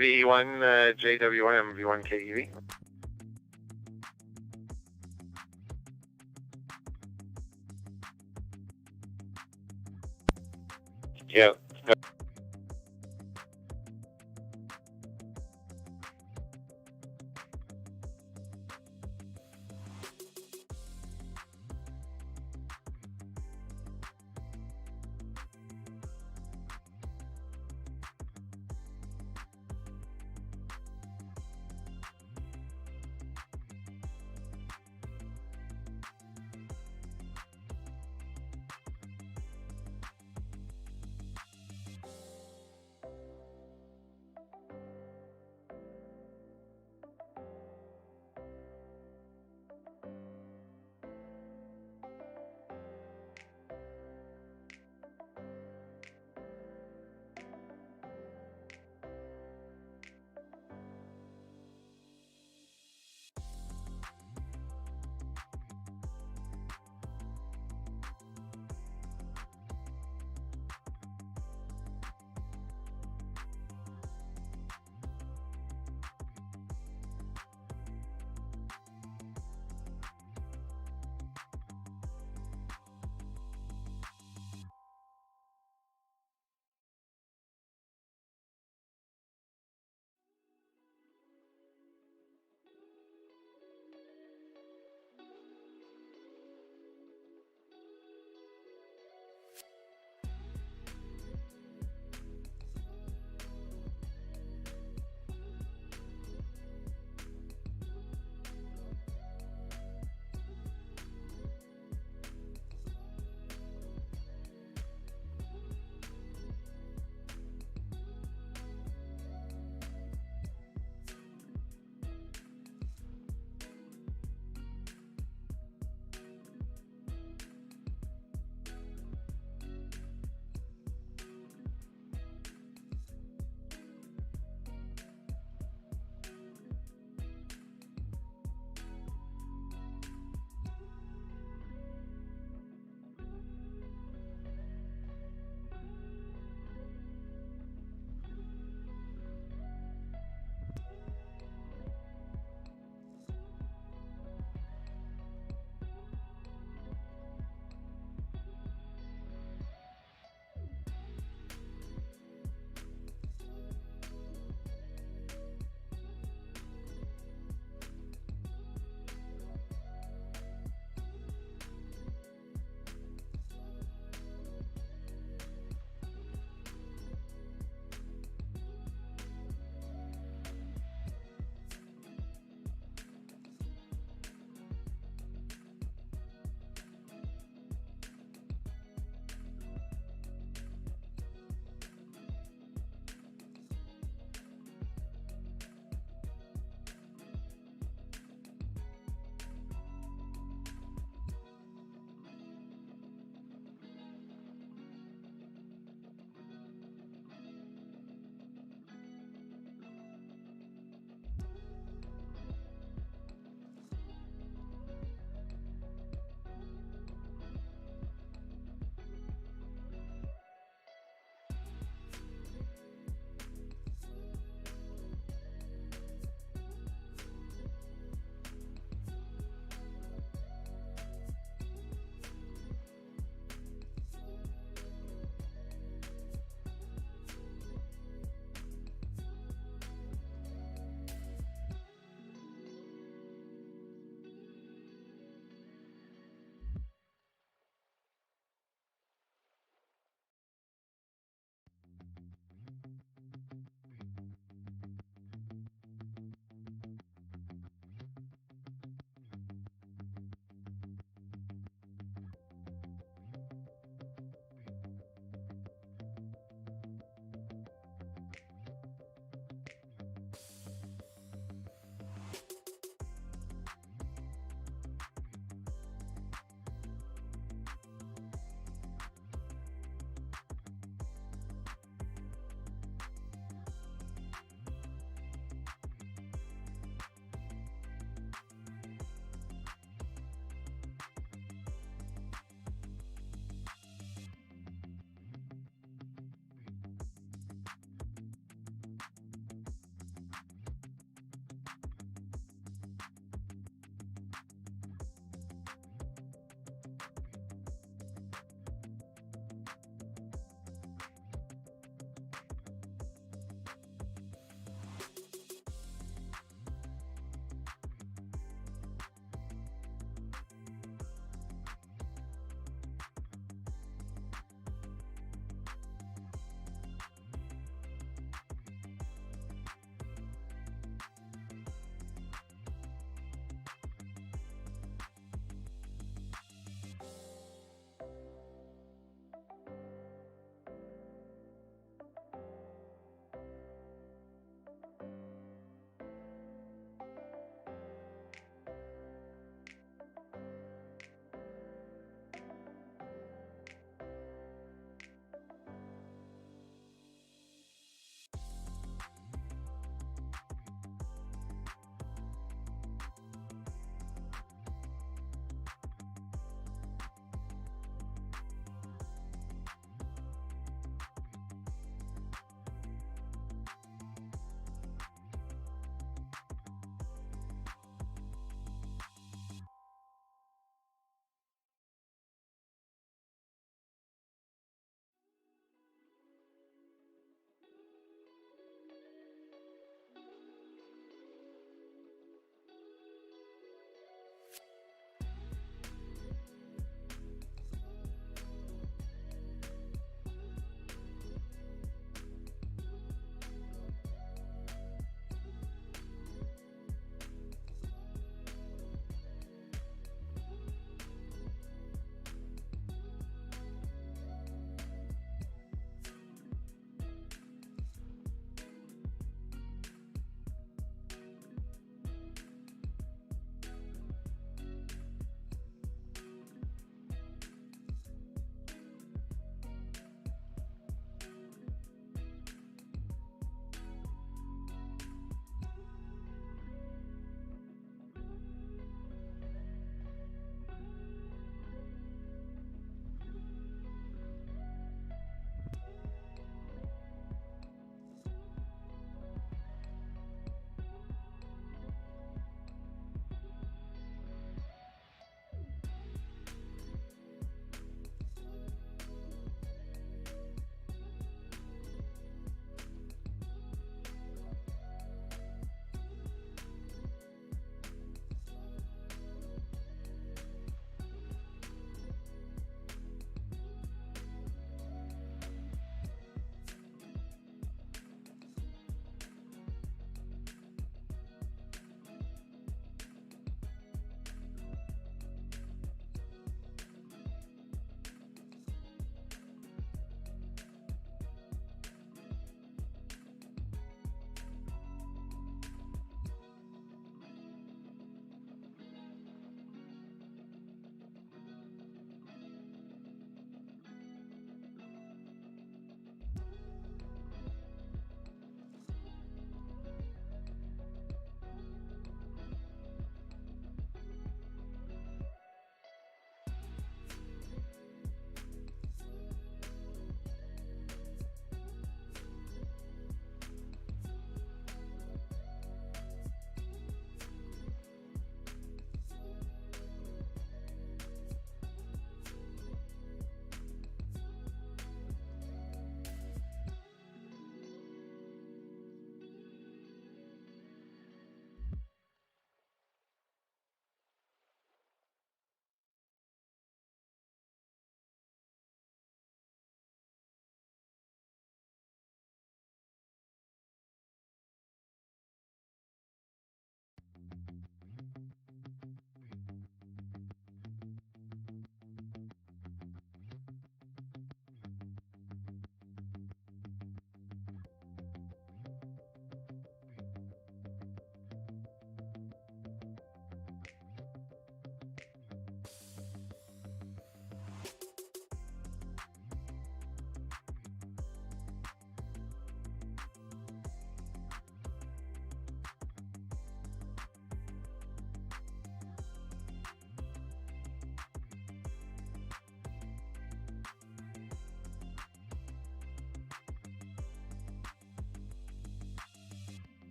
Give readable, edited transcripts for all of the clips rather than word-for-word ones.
V1 JWM, V1 KEV. Yeah.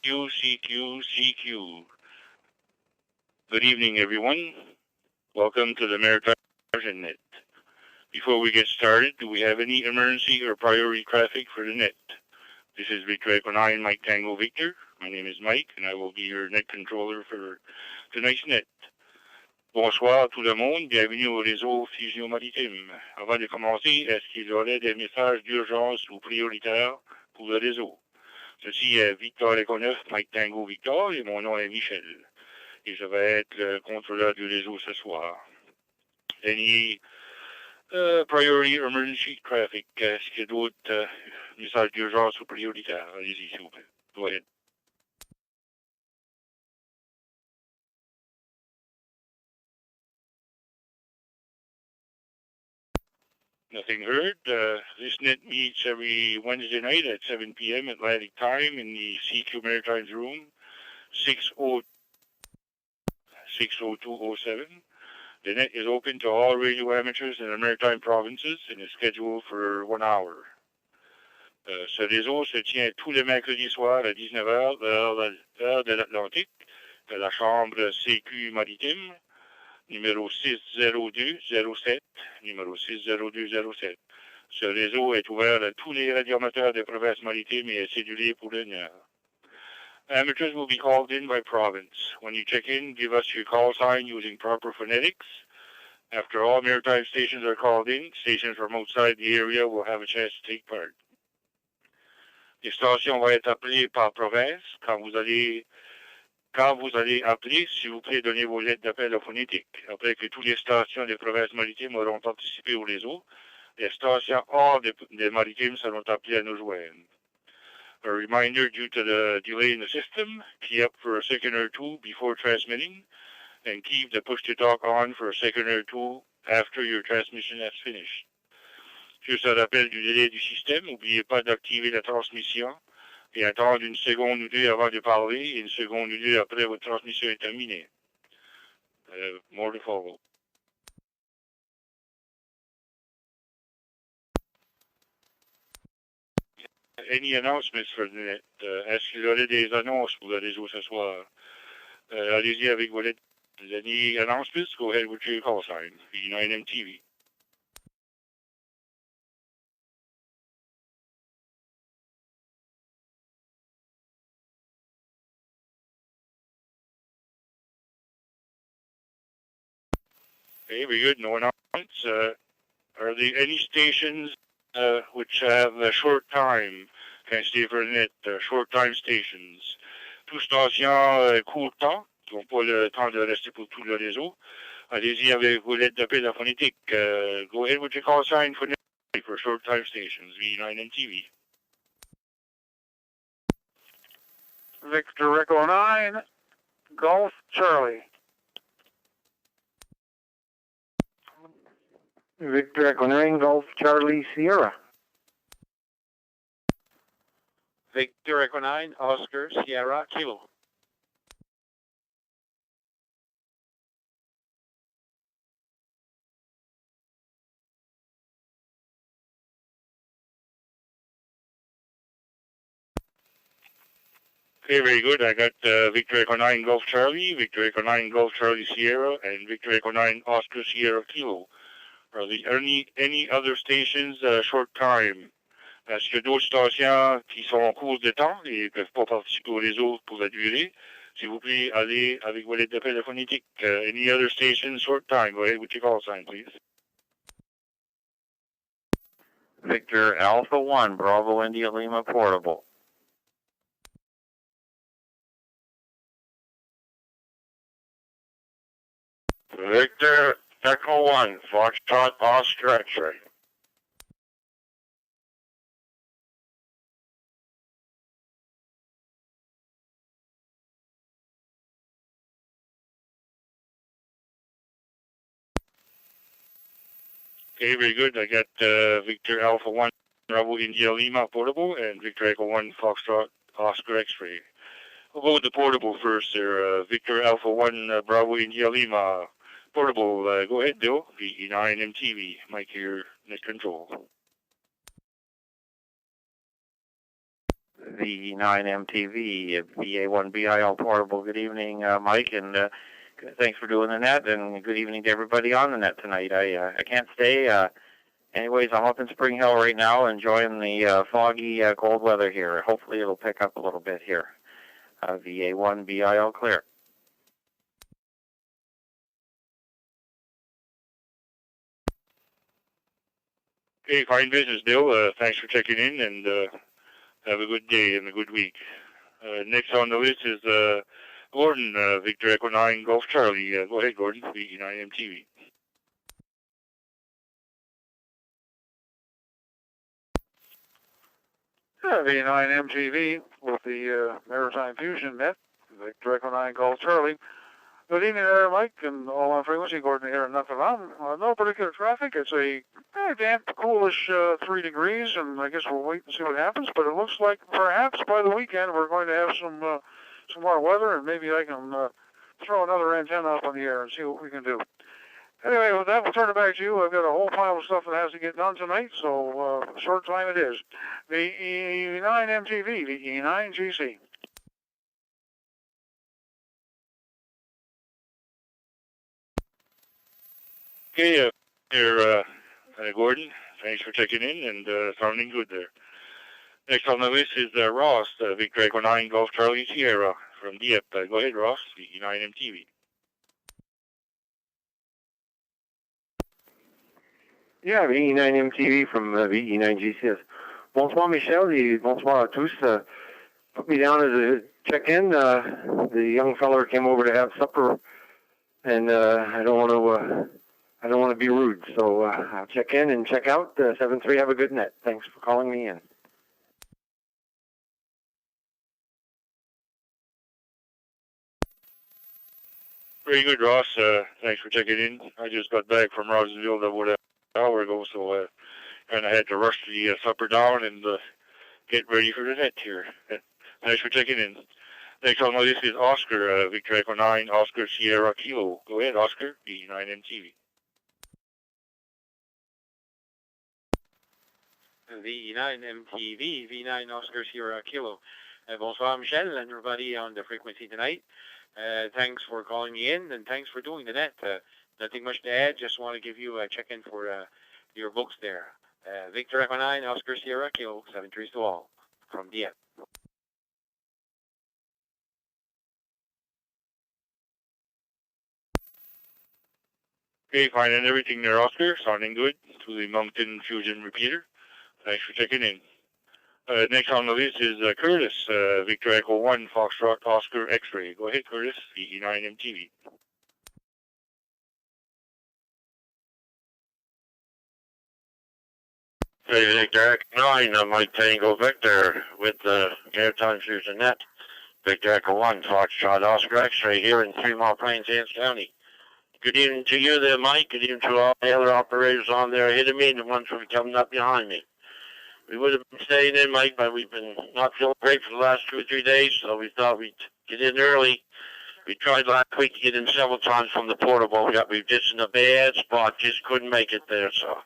CQ. Good evening, everyone. Welcome to the Maritime Fusion net. Before we get started, do we have any emergency or priority traffic for the net? This is Victor Echo 9, Mike Tango Victor. My name is Mike, and I will be your net controller for tonight's net. Bonsoir tout le monde, bienvenue au réseau Fusion Maritime. Avant de commencer, est-ce qu'il y aurait des messages d'urgence ou prioritaires pour le réseau? Ceci est Victor Echo 9, Mike Tango Victor, et mon nom est Michel. Et je vais être le contrôleur du réseau ce soir. Any priority or emergency traffic? Est-ce qu'il y a d'autres messages d'urgence ou prioritaires? Allez-y, s'il vous plaît. Go ahead. Nothing heard. This net meets every Wednesday night at 7 p.m. Atlantic time in the CQ Maritimes room, 60207. The net is open to all radio amateurs in the Maritime provinces and is scheduled for 1 hour. Ce réseau se tient tous les mercredis soirs à 19h, l'heure de l'Atlantique, à la chambre CQ Maritime, numéro 60207, numéro 60207. Ce réseau est ouvert à tous les radioamateurs des provinces maritimes et est cédulé pour 1 heure. Amateurs will be called in by province. When you check in, give us your call sign using proper phonetics. After all maritime stations are called in, stations from outside the area will have a chance to take part. Les stations vont être appelées par province. Quand vous allez appeler, s'il vous plaît, donnez vos lettres d'appel au phonétique. Après que toutes les stations des provinces maritimes auront participé au réseau, les stations hors des maritimes seront appelées à nous joindre. A reminder, due to the delay in the system, key up for a second or two before transmitting, and keep the push-to-talk on for a second or two after your transmission has finished. Juste un rappel du délai du système, n'oubliez pas d'activer la transmission et attendre 1 seconde ou 2 avant de parler et 1 seconde ou 2 après votre transmission est terminée. More to follow. Any announcements for the net? Est-ce qu'il y aurait des annonces pour le réseau ce soir? Allez-y avec vos lettres. Any announcements? Go ahead with your call sign. PEI Okay, very good. No announcements. Are there any stations which have a short time? Can I stay for the net? Short time stations. Tous stations court temps, qui n'ont pas le temps de rester pour tout le réseau. Allez-y avec vos lettres d'appel à phonétique. Go ahead with your call sign for short time stations, V9 and TV. Victor Echo 9, Golf Charlie. Victor Echo 9, Golf Charlie Sierra. Victor Echo 9, Oscar Sierra Kilo. Okay, very good. I got Victor Echo 9 Golf Charlie, Victor Echo 9 Golf Charlie Sierra, and Victor Echo 9 Oscar Sierra Kilo. Are there any other stations short time? Est-ce qu'il y a d'autres stations qui sont en cours de temps et ne peuvent pas participer au réseau pour la durée? S'il vous plaît, allez avec vos lettres d'appel phonétique. Any other stations short time? Go ahead with your call sign, please. Victor Alpha 1, Bravo India Lima Portable. Victor Echo 1, Foxtrot Oscar X-ray. Okay, very good. I got Victor Alpha 1, Bravo India Lima Portable, and Victor Echo 1, Foxtrot Oscar X-ray. We'll go with the portable first there. Victor Alpha 1, Bravo India Lima Portable. Go ahead, Bill. PEI MTV. Mike here, net control. VE9MTV, VA1BIL Portable. Good evening, Mike, and thanks for doing the net, and good evening to everybody on the net tonight. I can't stay. Anyways, I'm up in Spring Hill right now, enjoying the foggy, cold weather here. Hopefully it'll pick up a little bit here. VA1BIL clear. Okay, fine business, Bill. Thanks for checking in, and have a good day and a good week. Next on the list is Gordon, Victor Echo 9 Golf Charlie. Go ahead, Gordon, VE9MTV. V9MGV with the Maritime Fusion net, Victor Echo 9 Golf Charlie. Good evening there, Mike, and all on frequency. Gordon here in Newfoundland. No particular traffic. It's a damp, coolish 3 degrees, and I guess we'll wait and see what happens. But it looks like perhaps by the weekend we're going to have some more weather, and maybe I can throw another antenna up in the air and see what we can do. Anyway, with that, we'll turn it back to you. I've got a whole pile of stuff that has to get done tonight, so short time it is. The E9MTV, the E9GC. Okay, here, Gordon. Thanks for checking in, and sounding good there. Next on the list is Ross, Victor Echo 9 Golf Charlie Sierra from Dieppe. Go ahead, Ross, VE9MTV. Yeah, VE9MTV from VE9GCS. Bonsoir, Michel. Bonsoir à tous. Put me down as a check-in. The young feller came over to have supper, and I don't want to be rude, so I'll check in and check out. 7-3, have a good net. Thanks for calling me in. Very good, Ross. Thanks for checking in. I just got back from Rossville about an hour ago, so kind of had to rush the supper down and get ready for the net here. Thanks for checking in. Next on my list is Oscar, Victor Echo 9, Oscar Sierra Kilo. Go ahead, Oscar, VE9MTV. VE9MTV, V9 Oscar Sierra Kilo. Bonsoir, Michel, and everybody on the frequency tonight. Thanks for calling me in, and thanks for doing the net. Nothing much to add, just want to give you a check-in for your books there. Victor Echo 9, Oscar Sierra Kilo, 7-3 to all, from Dieppe. Okay, fine and everything there, Oscar. Sounding good. To the Mountain Fusion repeater. Thanks for checking in. Next on the list is Curtis, Victor Echo 1, Foxtrot, Oscar, X-Ray. Go ahead, Curtis, VE9MTV. Hey, Victor Echo 9, Mike Tango Victor with the Maritime Fusion net. Victor Echo 1, Foxtrot, Oscar, X-Ray here in 3 Mile Plains, Hants County. Good evening to you there, Mike. Good evening to all the other operators on there ahead of me and the ones who are coming up behind me. We would have been staying in, Mike, but we've been not feeling great for the last 2 or 3 days, so we thought we'd get in early. We tried last week to get in several times from the portable. We just in a bad spot, just couldn't make it there, so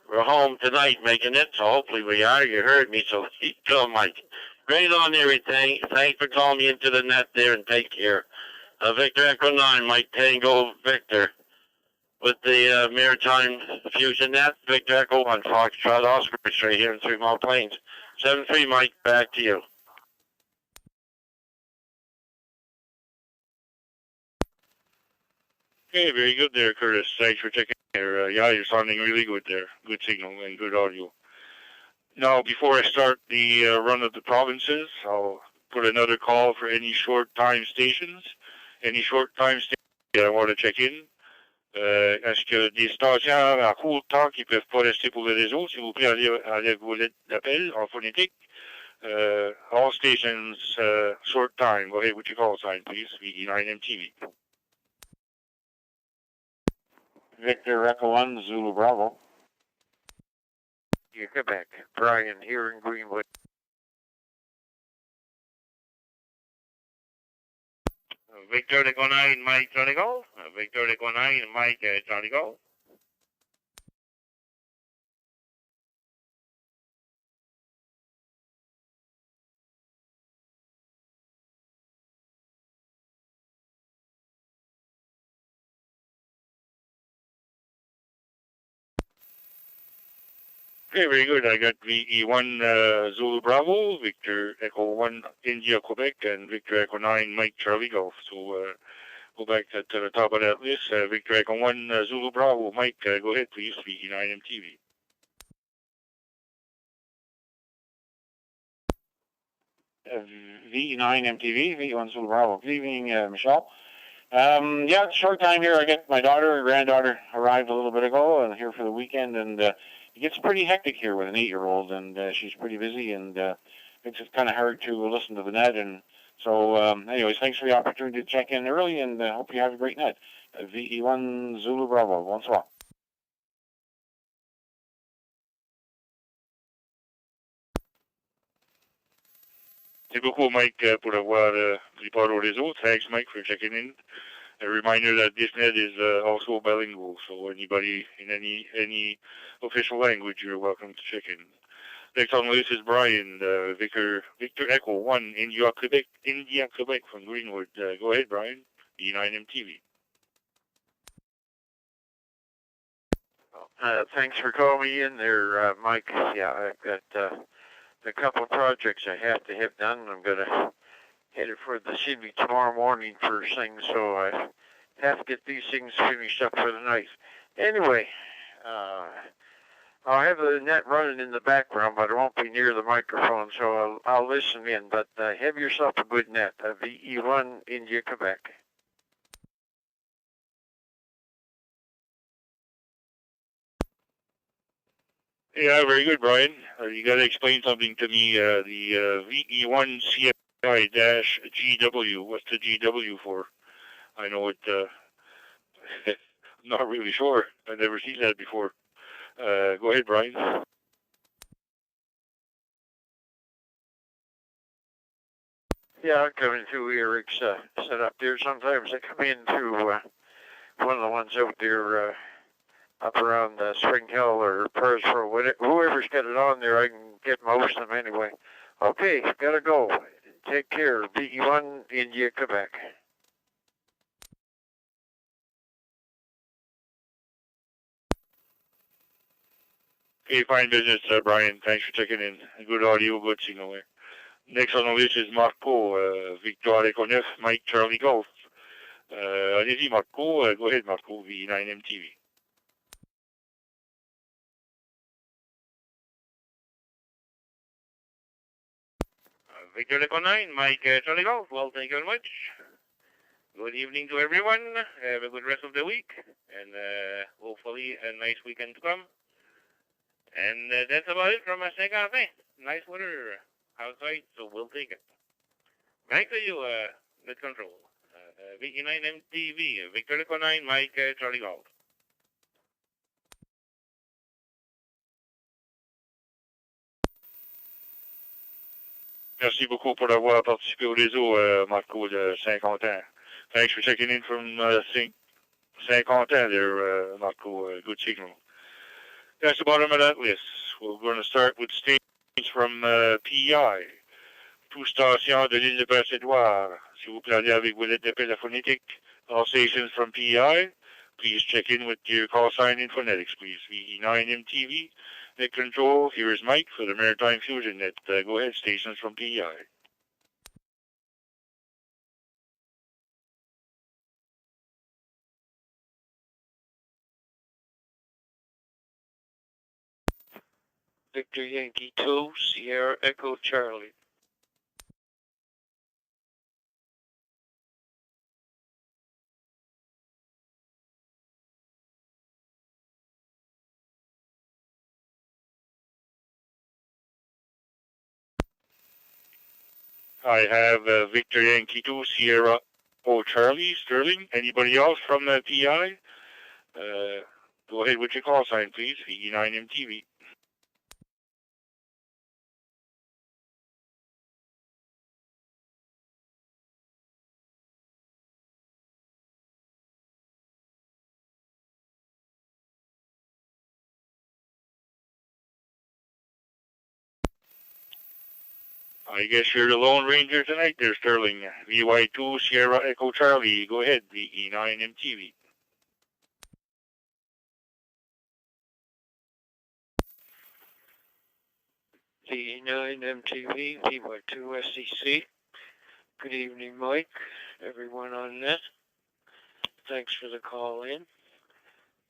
we're home tonight making it, so hopefully we are. You heard me, so keep going, Mike. Great on everything. Thanks for calling me into the net there, and take care. Victor Echo 9, Mike Tango Victor. With the Maritime Fusion net, Victor Echo 1, Foxtrot, Oscar, straight here in 3 Mile Plains. 7-3, Mike, back to you. Okay, very good there, Curtis. Thanks for checking there. Yeah, you're sounding really good there. Good signal and good audio. Now, before I start the run of the provinces, I'll put another call for any short time stations. Any short time stations, I want to check in. Est-ce que des stations à court temps qui ne peuvent pas rester pour le réseau, s'il vous plaît, enlève-vous l'appel en phonétique. All stations, short time. Go ahead with your call sign, please. VE9MTV. Victor Echo 1, Zulu Bravo. You're Quebec. Brian here in Greenwood. Victor Echo 9, Mike Johnny Go. Victor Echo 9, Mike Johnny Go. Okay, very good. I got VE1 Zulu Bravo, Victor Echo 1 India Quebec, and Victor Echo 9 Mike Charlie Golf. So go back to the top of that list. Victor Echo 1 Zulu Bravo. Mike, go ahead, please. VE9 MTV. VE9 MTV, VE1 Zulu Bravo. Good evening, Michelle. Yeah, short time here. I got my daughter and granddaughter arrived a little bit ago and here for the weekend, and it gets pretty hectic here with an 8-year-old, and she's pretty busy, and it's kind of hard to listen to the net. And so, anyways, thanks for the opportunity to check in early, and hope you have a great night. VE1 Zulu Bravo. Bonsoir. Merci beaucoup, Mike, pour avoir pris part au réseau. Thanks, Mike, for checking in. A reminder that this net is also bilingual, so anybody in any official language, you're welcome to check in. Next on the list is Brian, Victor Echo 1, India, Quebec from Greenwood. Go ahead, Brian. E9 MTV. Thanks for calling me in there, Mike. Yeah, I've got a couple of projects I have to have done. I'm going to head for the city tomorrow morning first thing, so I have to get these things finished up for the night. Anyway, I'll have the net running in the background, but it won't be near the microphone, so I'll listen in. But have yourself a good net. VE1 India, Quebec. Yeah, very good, Brian. You got to explain something to me. The VE1 CFI-GW. What's the GW for? I know it. I'm not really sure. I've never seen that before. Go ahead, Brian. Yeah, I'm coming through Eric's setup there. Sometimes I come in through one of the ones out there up around Spring Hill or Perthville. Whoever's got it on there, I can get most of them anyway. Okay, gotta go. Take care. VE1 India, Quebec. Okay, fine business, Brian. Thanks for checking in. Good audio, good signal there. Next on the list is Marco, Victor Echo 9, Mike Charlie Golf. Allez-y, Marco. Go ahead, Marco, VE9 MTV. Victor Echo 9, Mike Charlie Golf. Well, thank you very much. Good evening to everyone. Have a good rest of the week, and hopefully a nice weekend to come. And that's about it from Saint Quentin. Nice weather outside, so we'll take it. Back to you, net control. VE9 MTV, Victor Echo 9, Mike Charlie Golf. Merci beaucoup pour avoir participé au réseau, Marco de Saint-Quentin. Thanks for checking in from Saint-Quentin there, Marco. Good signal. That's the bottom of that list. We're going to start with stations from PEI. Tout station de l'île de Perce-Édouard. Si vous planez avec vos lettres téléphoniques, all stations from PEI, please check in with your call sign in phonetics, please. VE9 MTV. Net control, here is Mike for the Maritime Fusion net. Go ahead, stations from PEI. Victor Yankee 2, Sierra Echo Charlie. I have Victor Yankee 2, Sierra O Charlie, Sterling. Anybody else from the PEI? Go ahead with your call sign, please. VE9 MTV. I guess you're the Lone Ranger tonight there, Sterling. VY2, Sierra Echo Charlie. Go ahead, VE9 MTV. PEI MTV, PY2 SEC. Good evening, Mike, everyone on net. Thanks for the call in.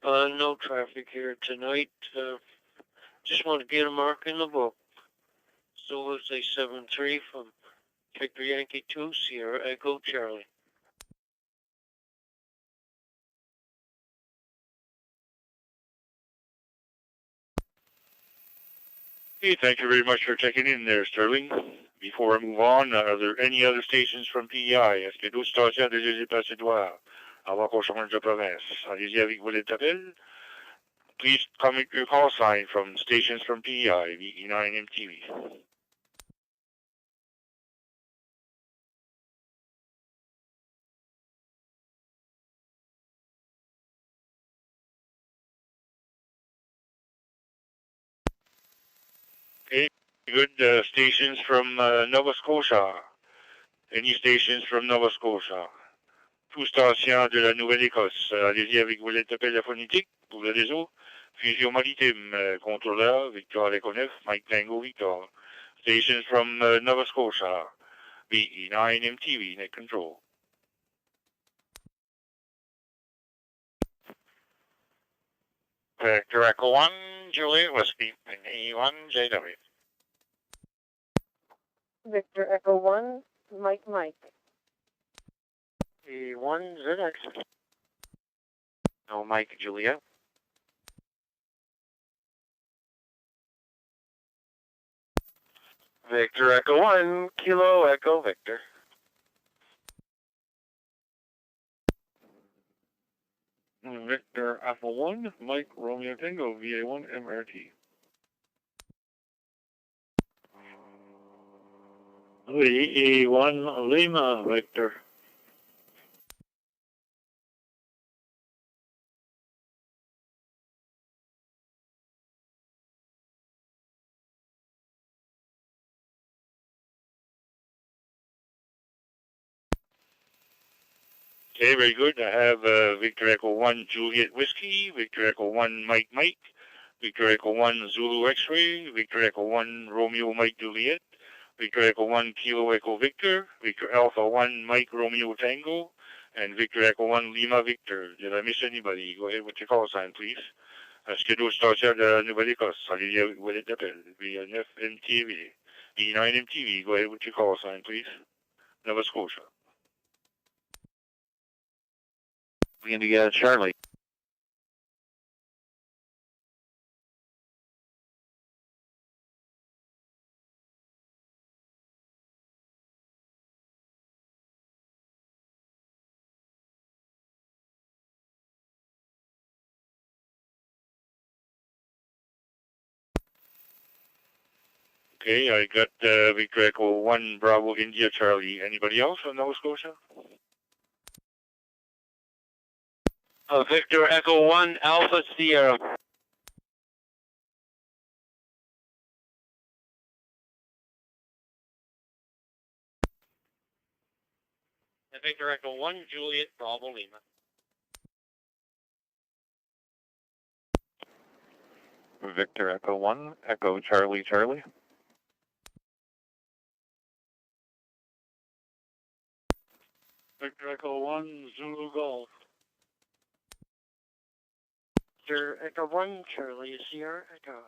No traffic here tonight. Just want to get a mark in the book. So it's a 7-3 from Victor Yankee 2, Sierra Echo Charlie. Hey, thank you very much for checking in there, Sterling. Before I move on, are there any other stations from PEI? Est-ce qu'il y a d'autres stations à déjà déplacer doigts avant qu'on change de province? Allez-y avec vos appels. Please comment your call sign from stations from PEI, VE9 MTV. Okay, good stations from Nova Scotia. Any stations from Nova Scotia? Tout stations de la Nouvelle-Écosse. Allez-y avec vos appels phonétiques pour le réseau. Fusion Maritime, contrôleur, Victor Echo 9, Mike Tango Victor. Stations from Nova Scotia, VE9 MTV, net control. Victor Echo 1, Juliet Whiskey, and E1 JW. Victor Echo 1, Mike. E1 ZX. No Mike Juliet. Victor Echo 1, Kilo Echo Victor. Victor Alpha 1, Mike Romeo Tango, VA1 MRT. VE1 Lima Victor. Okay, very good. I have Victor Echo 1 Juliet Whiskey, Victor Echo 1 Mike, Victor Echo 1 Zulu X-Ray, Victor Echo 1 Romeo Mike Juliet, Victor Echo 1 Kilo Echo Victor, Victor Alpha 1 Mike Romeo Tango, and Victor Echo 1 Lima Victor. Did I miss anybody? Go ahead with your call sign, please. Est-ce que d'autres stations de la Nouvelle-Écosse? Allez-y avec vos appels. V9 MTV. V9 MTV. Go ahead with your call sign, please. Nova Scotia. Indiana Charlie. Okay, I got Victor Echo 1 Bravo India Charlie. Anybody else from Nova Scotia? Victor Echo 1 Alpha Sierra. Victor Echo 1 Juliet Bravo Lima. Victor Echo 1, Echo Charlie. Victor Echo 1, Zulu Golf. Victor Echo 1 Charlie Sierra Echo.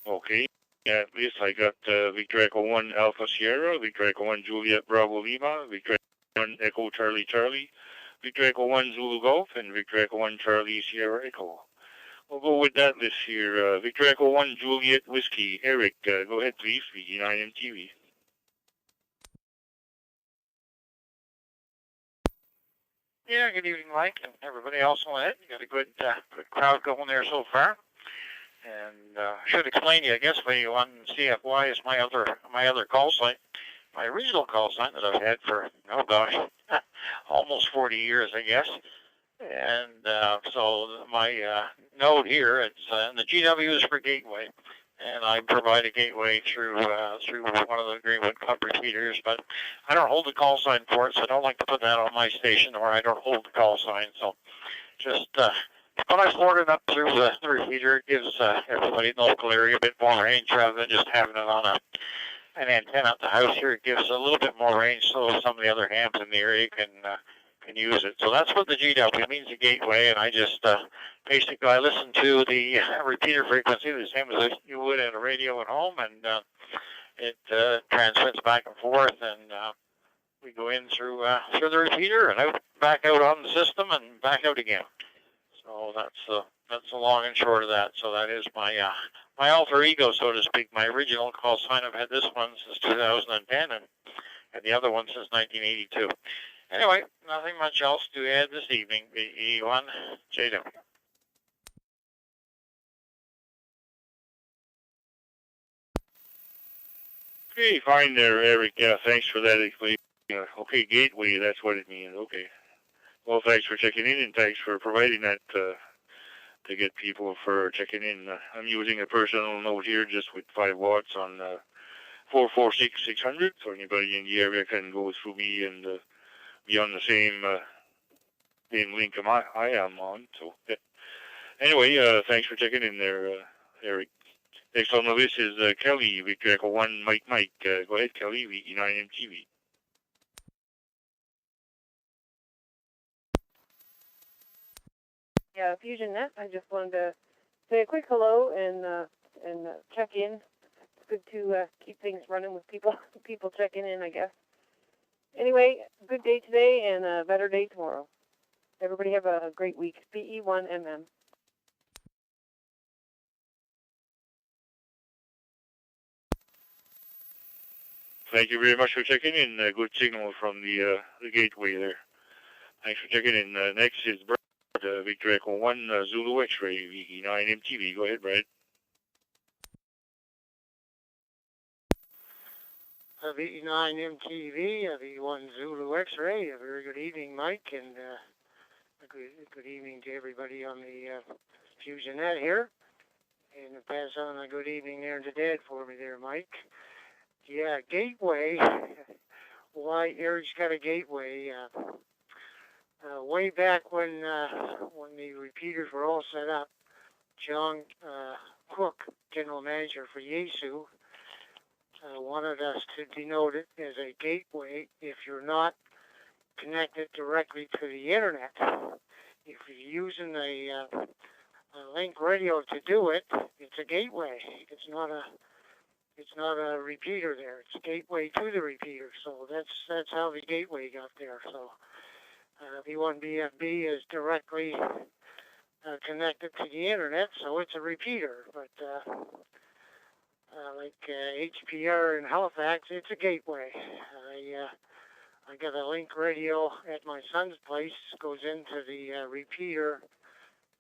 Okay, at least I got Victor Echo 1 Alpha Sierra, Victor Echo 1 Juliet Bravo Lima, Victor Echo 1 Echo Charlie, Victor Echo 1 Zulu Golf, and Victor Echo 1 Charlie Sierra Echo. We'll go with that list here. Victor Echo 1 Juliet Whiskey. Eric, go ahead please, VG9 MTV. Yeah, good evening, Mike, and everybody else on it. You got a good crowd going there so far. And should explain to you, I guess, V1 CFY is my other call sign. My original call sign that I've had for, oh gosh, almost 40 years, I guess. And so my note here, it's and the GW is for Gateway. and I provide a gateway through one of the Greenwood Club repeaters, but I don't hold the call sign for it, so I don't like to put that on my station, or I don't hold the call sign. So just when I forward it up through the repeater, it gives everybody in the local area a bit more range rather than just having it on an antenna at the house here. It gives a little bit more range so some of the other hams in the area can use it. So that's what the GW means, a gateway, and I just basically I listen to the repeater frequency the same as you would at a radio at home, and it transmits back and forth, and we go in through the repeater and back out on the system and back out again. So that's the long and short of that. So that is my my alter ego, so to speak. My original call sign. I've had this one since 2010, and the other one since 1982. Anyway, nothing much else to add this evening. PEI JW. Okay, fine there, Eric. Yeah, thanks for that explanation. Okay, gateway, that's what it means. Okay. Well, thanks for checking in, and thanks for providing that to get people for checking in. I'm using a personal note here just with 5 watts on 446-600, so anybody in the area can go through me and be on the same link I am on. So anyway, thanks for checking in there, Eric. Next on the list is Kelly, Victor Echo 1, Mike. Go ahead, Kelly, VE9MTV. Yeah, FusionNet. I just wanted to say a quick hello and check in. It's good to keep things running with people checking in, I guess. Anyway, good day today and a better day tomorrow. Everybody have a great week. PE1MM. Thank you very much for checking in. Good signal from the gateway there. Thanks for checking in. Next is Brad, Victor Echo 1, Zulu X-Ray, VE9MTV. Go ahead, Brad. VE9MTV, V1 Zulu X-Ray. A very good evening, Mike, and a good evening to everybody on the FusionNet here. And pass on a good evening there to Dad for me there, Mike. Yeah, gateway. Why Eric's got a gateway? Way back when the repeaters were all set up, John Cook, general manager for Yesu, wanted us to denote it as a gateway if you're not connected directly to the internet. If you're using a link radio to do it, it's a gateway. It's not a repeater there. It's a gateway to the repeater. So that's how the gateway got there. So V1BFB is directly connected to the internet, so it's a repeater. But like HPR in Halifax, it's a gateway. I got a link radio at my son's place, goes into the repeater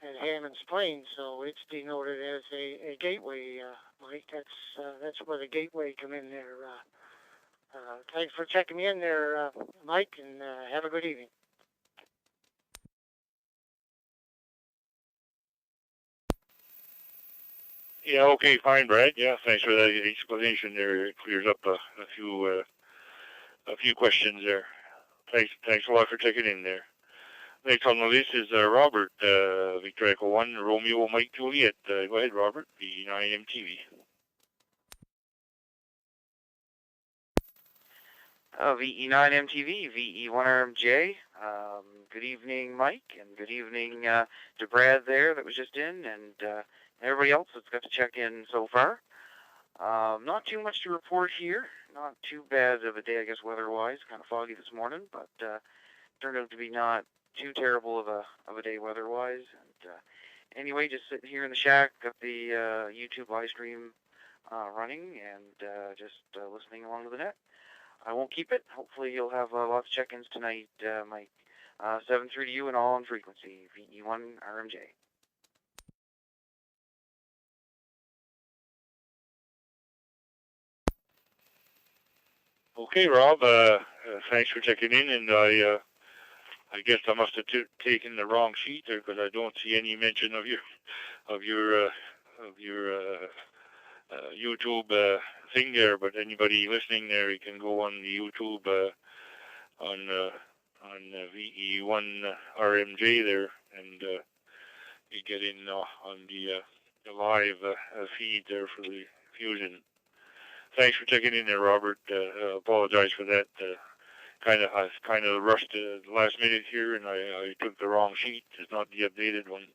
at Hammond's Plains, so it's denoted as a gateway, Mike. That's where the gateway come in there. Thanks for checking me in there, Mike, and have a good evening. Yeah, okay, fine, Brad. Yeah, thanks for that explanation there. It clears up a few questions there. Thanks a lot for checking in there. Next on the list is Robert, Victor Echo 1, Romeo Mike Juliet. Go ahead, Robert, VE9MTV. VE9MTV, VE1RMJ. Good evening, Mike, and good evening to Brad there that was just in, and everybody else that's got to check in so far. Not too much to report here. Not too bad of a day, I guess, weather-wise. Kind of foggy this morning, but turned out to be not too terrible of a day weather-wise. And anyway, just sitting here in the shack, got the YouTube live stream running, and just listening along to the net. I won't keep it. Hopefully you'll have lots of check-ins tonight, Mike. 7-3 to you and all on frequency, VE1RMJ. Okay, Rob. Thanks for checking in, and I guess I must have taken the wrong sheet there because I don't see any mention of your YouTube thing there, but anybody listening there, you can go on the YouTube on VE1 RMJ there, and you get in on the live feed there for the Fusion. Thanks for checking in there, Robert. Apologize for that. Kind of rushed the last minute here, and I took the wrong sheet. It's not the updated one.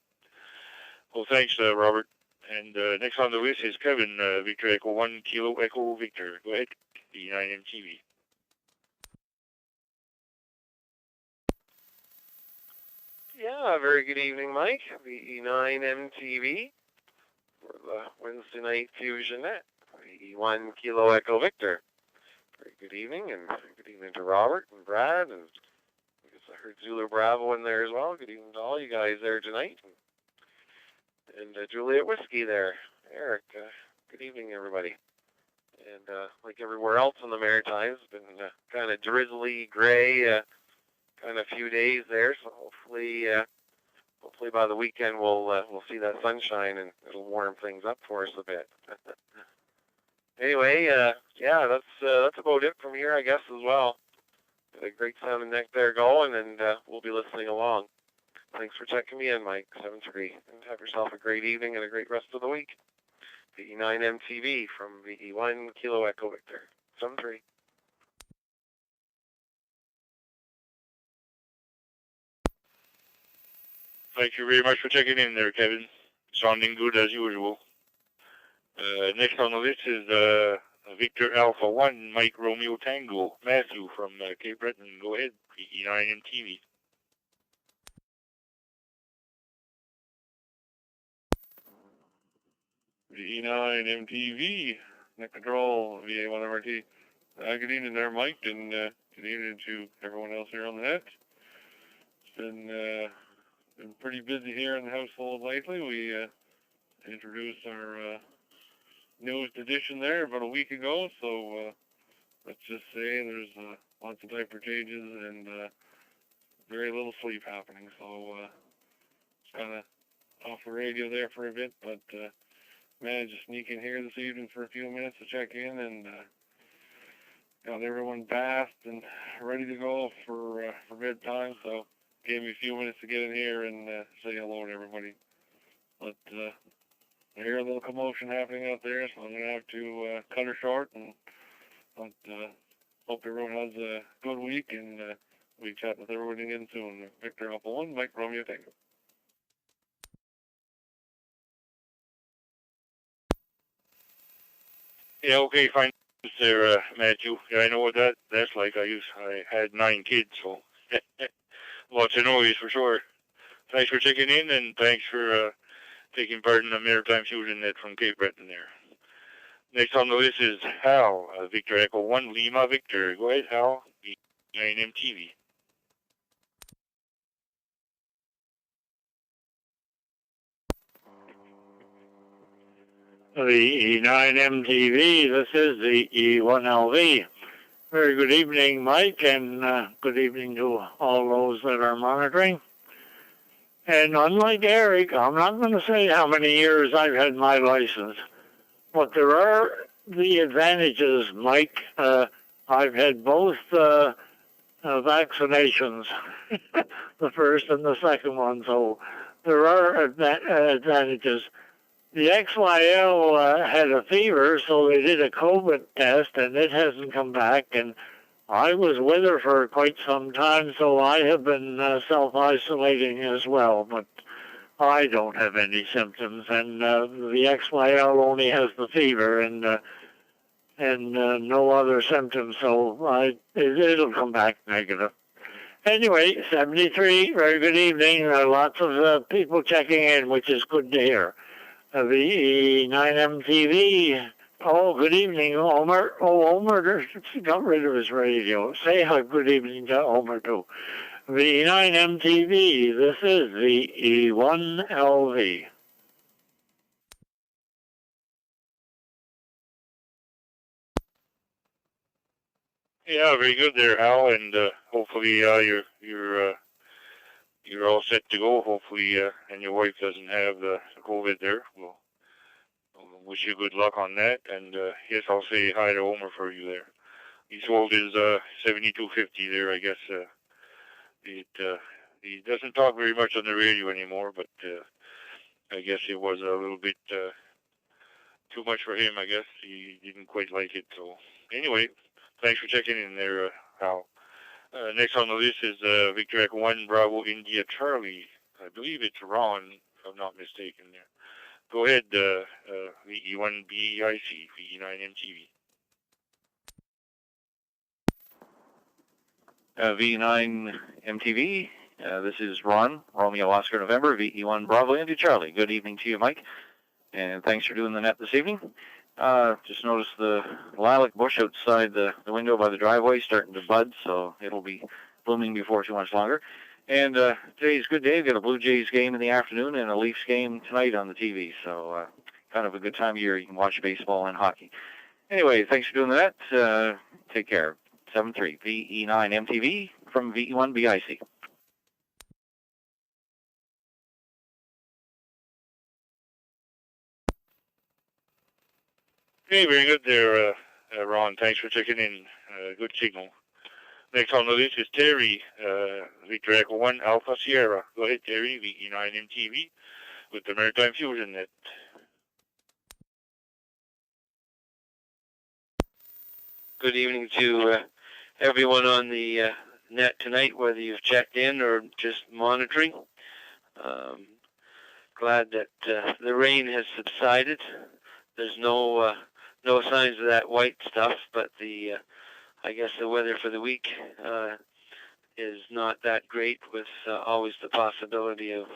Well, thanks, Robert. And next on the list is Kevin, Victor Echo 1 Kilo Echo Victor. Go ahead, PEI Yeah, very good evening, Mike. VE9MTV for the Wednesday Night Fusion Net. VE1 Kilo Echo Victor. Very good evening, and good evening to Robert and Brad, and I guess I heard Zulu Bravo in there as well. Good evening to all you guys there tonight. And Juliet Whiskey there. Eric, good evening, everybody. And like everywhere else in the Maritimes, it's been kind of drizzly, gray, kind of few days there, so hopefully by the weekend we'll see that sunshine and it'll warm things up for us a bit. Anyway, yeah, that's about it from here, I guess, as well. Got a great sounding neck there going, and we'll be listening along. Thanks for checking me in, Mike 73, and have yourself a great evening and a great rest of the week. VE9MTV from VE1 Kilo Echo Victor 73. Thank you very much for checking in there, Kevin. Sounding good as usual. Next on the list is Victor Alpha 1 Mike Romeo Tango Matthew from Cape Breton. Go ahead, PE9MTV. PEI Net Control, VA1MRT. Good evening there, Mike, and good evening to everyone else here on the net. It's been pretty busy here in the household lately. We introduced our newest edition there about a week ago, so let's just say there's lots of diaper changes and very little sleep happening, so it's kind of off the radio there for a bit, but managed to sneak in here this evening for a few minutes to check in, and got everyone bathed and ready to go for bedtime, so gave me a few minutes to get in here and say hello to everybody. But I hear a little commotion happening out there, so I'm going to have to cut her short, but hope everyone has a good week, and we chat with everyone again soon. Victor Alpha 1, Mike Romeo Tango. Yeah, okay, fine. There, Matthew. Yeah, I know what that's like. I had 9 kids, so lots of noise for sure. Thanks for checking in, and thanks for taking part in the Maritime Fusion Net from Cape Breton there. Next on the list is Hal, Victor Echo 1 Lima Victor. Go ahead, Hal. VE9MTV. VE9MTV, this is the E1LV. Very good evening, Mike, and good evening to all those that are monitoring. And unlike Eric, I'm not going to say how many years I've had my license, but there are the advantages, Mike. I've had both vaccinations, the first and the second one, so there are advantages. The XYL had a fever, so they did a COVID test, and it hasn't come back. And I was with her for quite some time, so I have been self-isolating as well. But I don't have any symptoms, and the XYL only has the fever and no other symptoms. So it'll come back negative. Anyway, 73. Very good evening. Lots of people checking in, which is good to hear. VE9MTV. Oh, good evening, Omer. Oh, Omer got rid of his radio. Say hi, good evening to Omer, too. VE9MTV. This is the E1LV. Yeah, very good there, Hal, and hopefully you're all set to go. Hopefully, and your wife doesn't have the COVID there. We'll wish you good luck on that, and yes, I'll say hi to Homer for you there. He sold his 7250 there, I guess. He doesn't talk very much on the radio anymore, but I guess it was a little bit too much for him, I guess. He didn't quite like it. So anyway, thanks for checking in there, Hal. Next on the list is Victor Echo 1 Bravo India Charlie. I believe it's Ron, if I'm not mistaken there. Go ahead, VE1 BEIC, VE9 MTV. V9 MTV, this is Ron, Romeo Oscar November, VE1 Bravo India Charlie. Good evening to you, Mike, and thanks for doing the net this evening. Just noticed the lilac bush outside the window by the driveway starting to bud, so it'll be blooming before too much longer. And today's a good day. We've got a Blue Jays game in the afternoon and a Leafs game tonight on the TV, so kind of a good time of year. You can watch baseball and hockey. Anyway, thanks for doing the net. Take care. 7-3, VE9 MTV from VE1 BIC. Okay, very good there, Ron. Thanks for checking in. Good signal. Next on the list is Terry, Victor Echo 1 Alpha Sierra. Go ahead, Terry, VE9 MTV with the Maritime Fusion net. Good evening to everyone on the net tonight, whether you've checked in or just monitoring. Glad that the rain has subsided. There's no signs of that white stuff, but I guess the weather for the week is not that great, with always the possibility of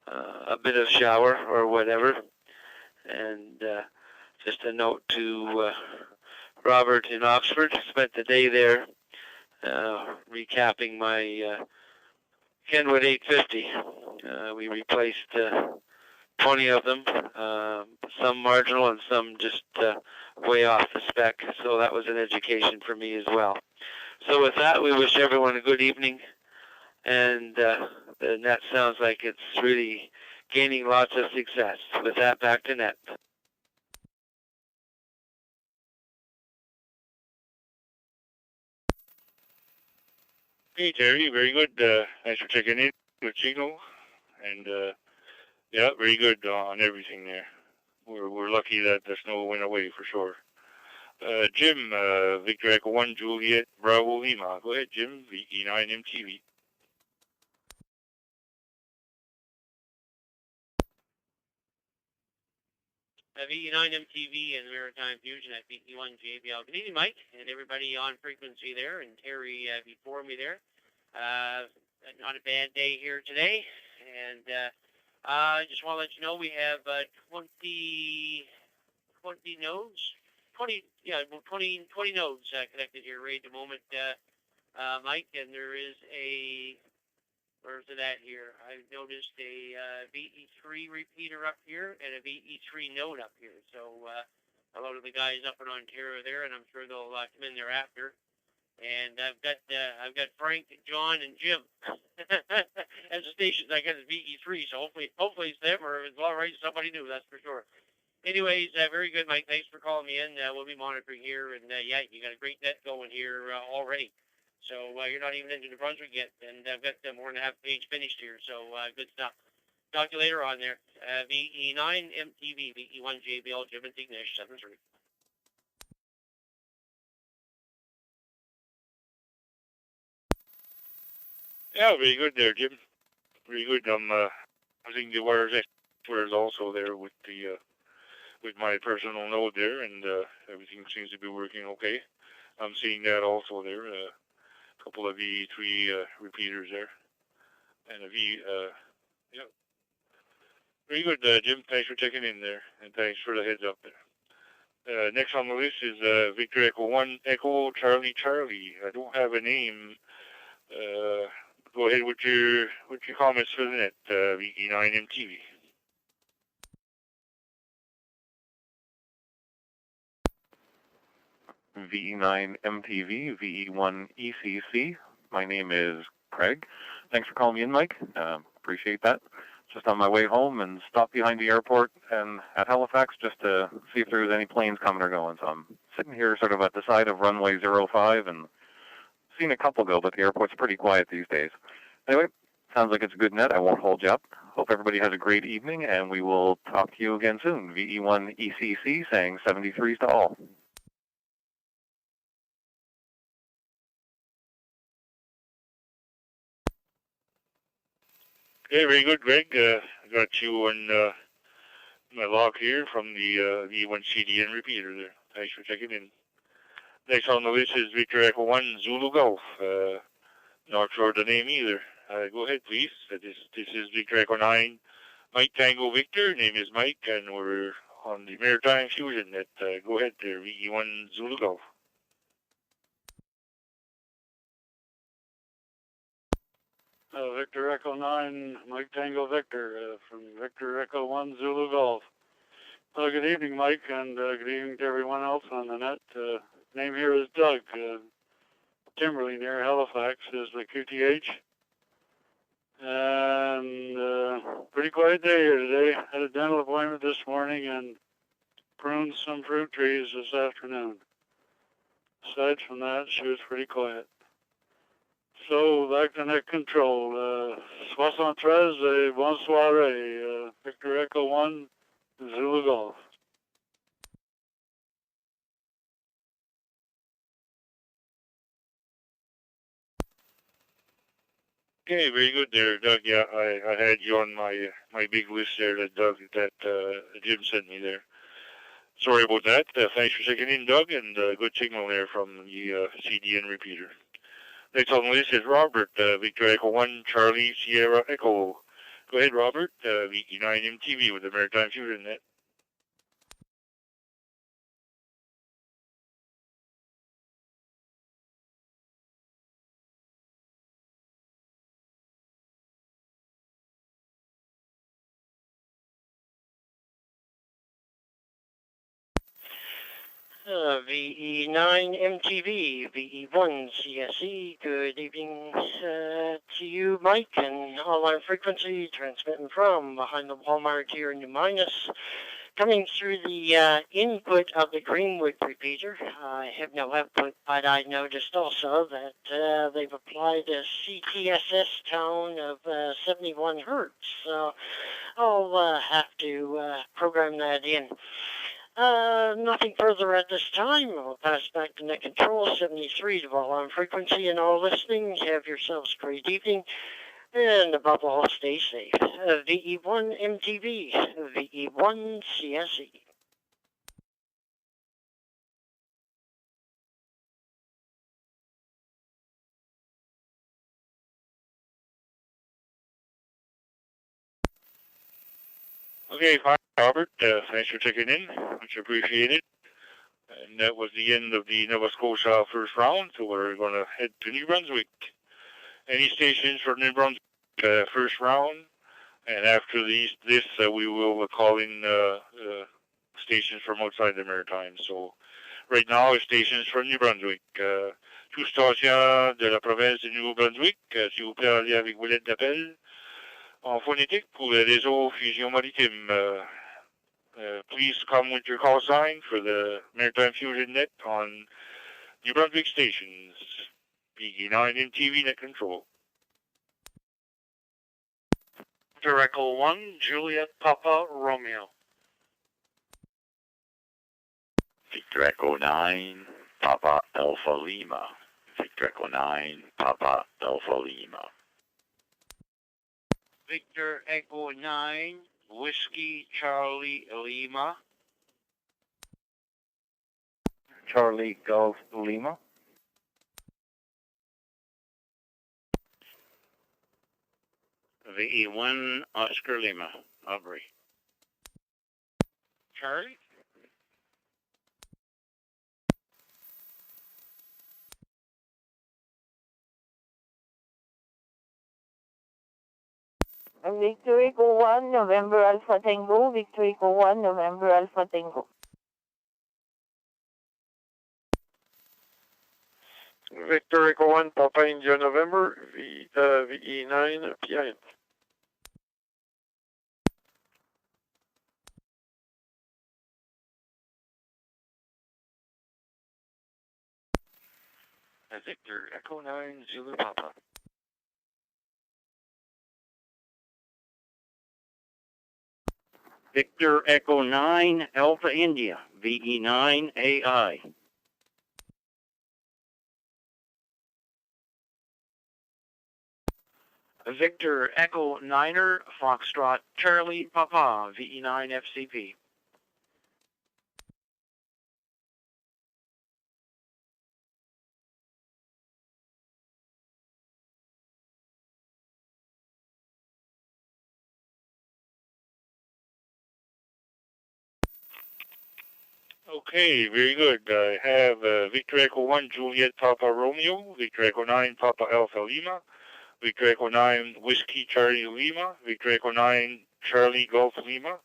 a bit of shower or whatever. And just a note to Robert in Oxford, spent the day there recapping my Kenwood 850. We replaced 20 of them, some marginal and some just way off the spec, so that was an education for me as well. So with that, we wish everyone a good evening, and the net sounds like it's really gaining lots of success. With that, back to net. Hey, Terry, very good. Thanks for checking in. Good signal. And, yeah, very good on everything there. We're lucky that the snow went away for sure. Jim, Victor Echo 1 Juliet Bravo Lima. Go ahead, Jim, VE9 MTV. VE9 MTV and Maritime Fusion at VE1 JBL. Good evening, Mike, and everybody on frequency there, and Terry before me there. Not a bad day here today, and I just want to let you know we have 20 nodes, 20 nodes connected here right at the moment, Mike, and there is where's it at here? I've noticed a VE3 repeater up here and a VE3 node up here. So a lot of the guys up in Ontario there, and I'm sure they'll come in there after. And I've got Frank, John, and Jim as the stations. I got a VE3, so hopefully it's them, or it's all right, somebody new, that's for sure. Anyways, very good, Mike. Thanks for calling me in. We'll be monitoring here, and yeah, you got a great net going here already. So you're not even into New Brunswick yet, and I've got more than half page finished here, so good stuff. Talk to you later on there. VE9 MTV, VE1 JBL, Jim and Ignish, 7-3. Yeah, very good there, Jim. Very good. I think the wires also there with the with my personal node there, and everything seems to be working okay. I'm seeing that also there. A couple of VE3 repeaters there, and a yeah. Very good, Jim. Thanks for checking in there, and thanks for the heads up there. Next on the list is Victor Echo 1 Echo Charlie Charlie. I don't have a name. Go ahead with your comments for the net, VE9 MTV. VE9 MTV, VE1 ECC. My name is Craig. Thanks for calling me in, Mike. Appreciate that. just on my way home and stopped behind the airport and at Halifax just to see if there was any planes coming or going. So I'm sitting here sort of at the side of runway 05 and seen a couple go, but the airport's pretty quiet these days. Anyway, sounds like it's a good net. I won't hold you up. Hope everybody has a great evening, and we will talk to you again soon. VE1 ECC saying 73s to all. Okay, very good, Greg. I got you on my log here from the VE1 CDN repeater there. Thanks for checking in. Next on the list is Victor Echo 1 Zulu Golf. Not sure the name either. Go ahead, please. This is Victor Echo 9 Mike Tango Victor. Name is Mike, and we're on the Maritime Fusion net. Go ahead there, VE1 Zulu Golf. Victor Echo 9, Mike Tango Victor, from Victor Echo 1 Zulu Golf. Good evening, Mike, and good evening to everyone else on the net. Name here is Doug. Timberley near Halifax is the QTH. And pretty quiet day here today. Had a dental appointment this morning and pruned some fruit trees this afternoon. Aside from that, she was pretty quiet. So, back to net control. 73 et bonne soirée. Victor Echo 1, Zulu Golf. Okay, very good there, Doug. Yeah, I had you on my big list there that Doug, that Jim sent me there. Sorry about that. Thanks for checking in, Doug, and good signal there from the CDN repeater. Next on the list is Robert, Victor Echo 1, Charlie Sierra Echo. Go ahead, Robert, VE9 MTV with the Maritime Fusion net. VE9 MTV, VE1 CSE, good evening to you, Mike, and all our frequency transmitting from behind the Walmart here in New Minas. Coming through the input of the Greenwood repeater, I have no output, but I noticed also that they've applied a CTSS tone of 71 hertz, so I'll have to program that in. Nothing further at this time. I'll pass back to net control 73 to all on frequency and all listening. Have yourselves a great evening. And above all, stay safe. VE1 MTV, VE1 CSE. Okay, fine, Robert. Thanks for checking in. Much appreciated. And that was the end of the Nova Scotia first round, so we're going to head to New Brunswick. Any stations for New Brunswick first round, and after this, we will call in stations from outside the Maritimes. So right now, stations from New Brunswick. Tout stations de la province du Nouveau-Brunswick, s'il vous plaît, allez avec vos lettres d'appel en phonétique pour le réseau Fusion Maritime. Please come with your call sign for the Maritime Fusion net on New Brunswick stations. PE9 MTV net control. Victor Echo 1, Juliet Papa Romeo. Victor Echo 9, Papa Alpha Lima. Victor Echo 9, Papa Alpha Lima. Victor Echo 9, Whiskey Charlie Lima. Charlie Golf Lima. VE1 Oscar Lima, Aubrey. Charlie. Victor Echo 1, November Alpha Tango, Victor Echo 1, November Alpha Tango. Victor Echo 1, Papa India November, VE9, PEI. Victor Echo 9 Zulu Papa. Victor Echo 9 Alpha India, VE9 AI. Victor Echo 9er Foxtrot Charlie Papa, VE9 FCP. Okay, very good. I have Victor Echo 1 Juliet Papa Romeo, Victor Echo 9 Papa Alpha Lima, Victor Echo 9 Whiskey Charlie Lima, Victor Echo 9 Charlie Golf Lima,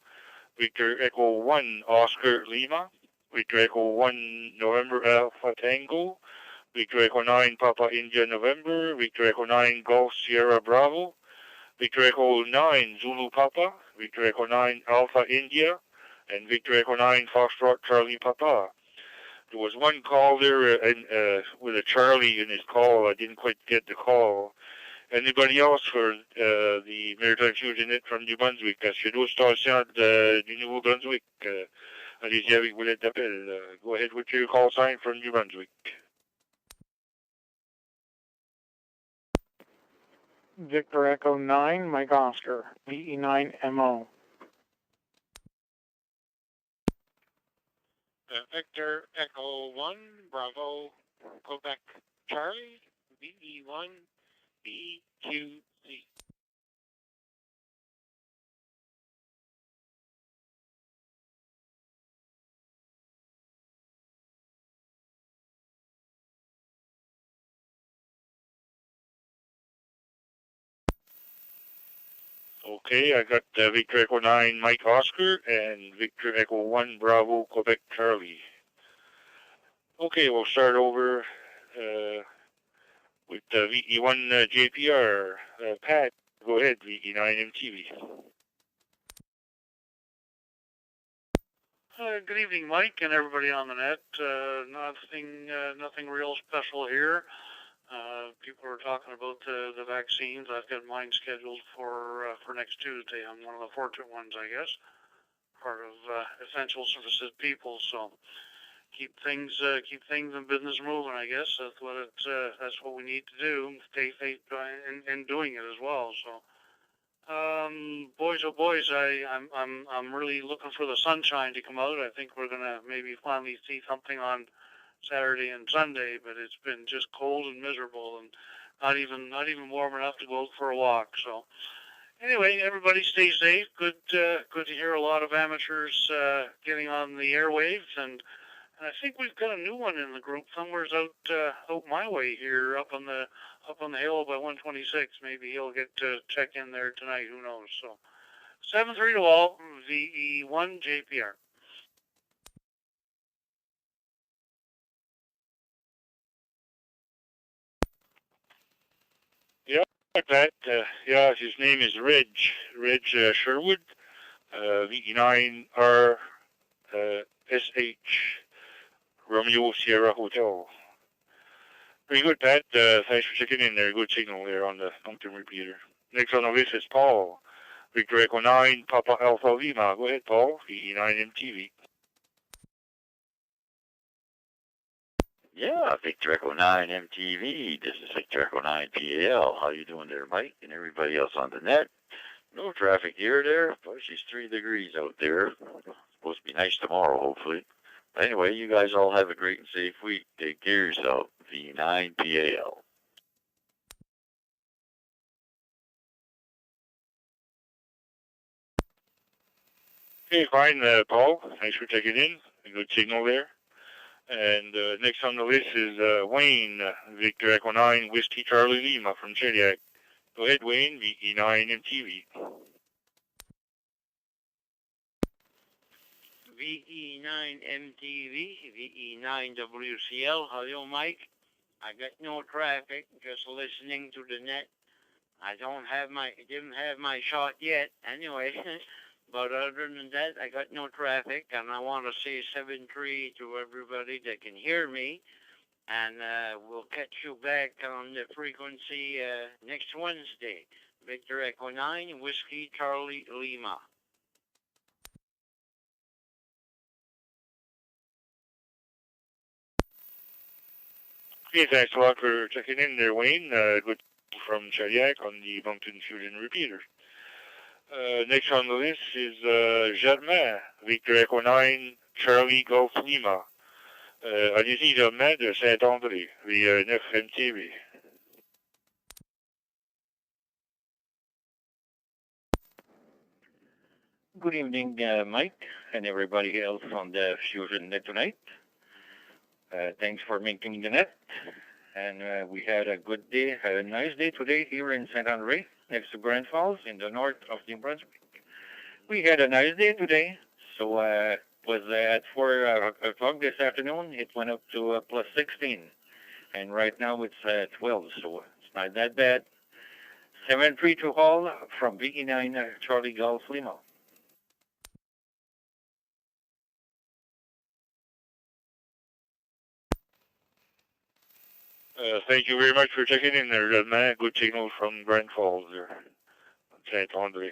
Victor Echo 1 Oscar Lima, Victor Echo 1 November Alpha Tango, Victor Echo 9 Papa India November, Victor Echo 9 Golf Sierra Bravo, Victor Echo 9 Zulu Papa, Victor Echo 9 Alpha India, and Victor Echo 9 Foxtrot Charlie Papa. There was one call there with a Charlie in his call. I didn't quite get the call. Anybody else for the Maritime Fusion Net from New Brunswick? Chez d'autres stations du Nouveau-Brunswick. Allez-y avec vos lettres d'appel. Go ahead with your call sign from New Brunswick. Victor Echo 9, Mike Oscar, VE9 MO. Victor Echo 1, Bravo, Quebec Charlie, VE1, BQC. Okay, I got Victor Echo 9 Mike Oscar and Victor Echo 1 Bravo Quebec Charlie. Okay, we'll start over with VE1 JPR. Pat, go ahead, VE9 MTV. Good evening, Mike, and everybody on the net. Nothing real special here. People are talking about the vaccines. I've got mine scheduled for next Tuesday. I'm one of the fortunate ones, I guess. Part of essential services people, so keep things in business moving. I guess that's what we need to do. Stay safe in doing it as well. So. Boys, oh boys, I'm really looking for the sunshine to come out. I think we're gonna maybe finally see something on Saturday and Sunday, but it's been just cold and miserable and not even warm enough to go out for a walk. So anyway, everybody stay safe. Good to hear a lot of amateurs getting on the airwaves, and I think we've got a new one in the group somewhere's out my way here, up on the hill by 126. Maybe he'll get to check in there tonight. Who knows? So 7-3 to all. VE1 JPR. Yeah, that. Yeah, his name is Reg Sherwood. VE9R SH Romeo Sierra Hotel. Very good, Pat. Thanks for checking in there. Good signal there on the long-term repeater. Next on the list is Paul. Victor Echo 9, Papa Alpha Lima. Go ahead, Paul. VE9 MTV. Yeah, Victor Echo 9 MTV. This is Victor Echo 9 PAL. How you doing there, Mike, and everybody else on the net? No traffic here or there, but it's 3 degrees out there. Supposed to be nice tomorrow, hopefully. But anyway, you guys all have a great and safe week. Take care of yourself. V9 PAL. Okay, fine, Paul. Thanks for checking in. A good signal there. And next on the list is Wayne, Victor Echo 9, Whiskey Charlie Lima from Chediac. Go ahead, Wayne, VE9 MTV. VE9 MTV, VE9 WCL. Hello, Mike. I got no traffic, just listening to the net. I didn't have my shot yet, anyway. But other than that, I got no traffic, and I want to say 7-3 to everybody that can hear me. And we'll catch you back on the frequency next Wednesday. Victor Echo 9, Whiskey Charlie Lima. Okay, thanks a lot for checking in there, Wayne. Good from Chediac on the Moncton Fusion repeater. Next on the list is Germain, Victor Echo 9, Charlie Golf Lima. Allez-y, Germain de Saint-André, via 9 MTV. Good evening, Mike, and everybody else on the Fusion net tonight. Thanks for making the net. And we had a good day, a nice day today here in St. Andre, next to Grand Falls in the north of New Brunswick. We had a nice day today. So it was at 4 o'clock this afternoon. It went up to plus 16. And right now it's 12, so it's not that bad. 732 Hall from VE9 Charlie Golf Lima. Thank you very much for checking in there, Germain. Good signal from Grand Falls there, Saint-André.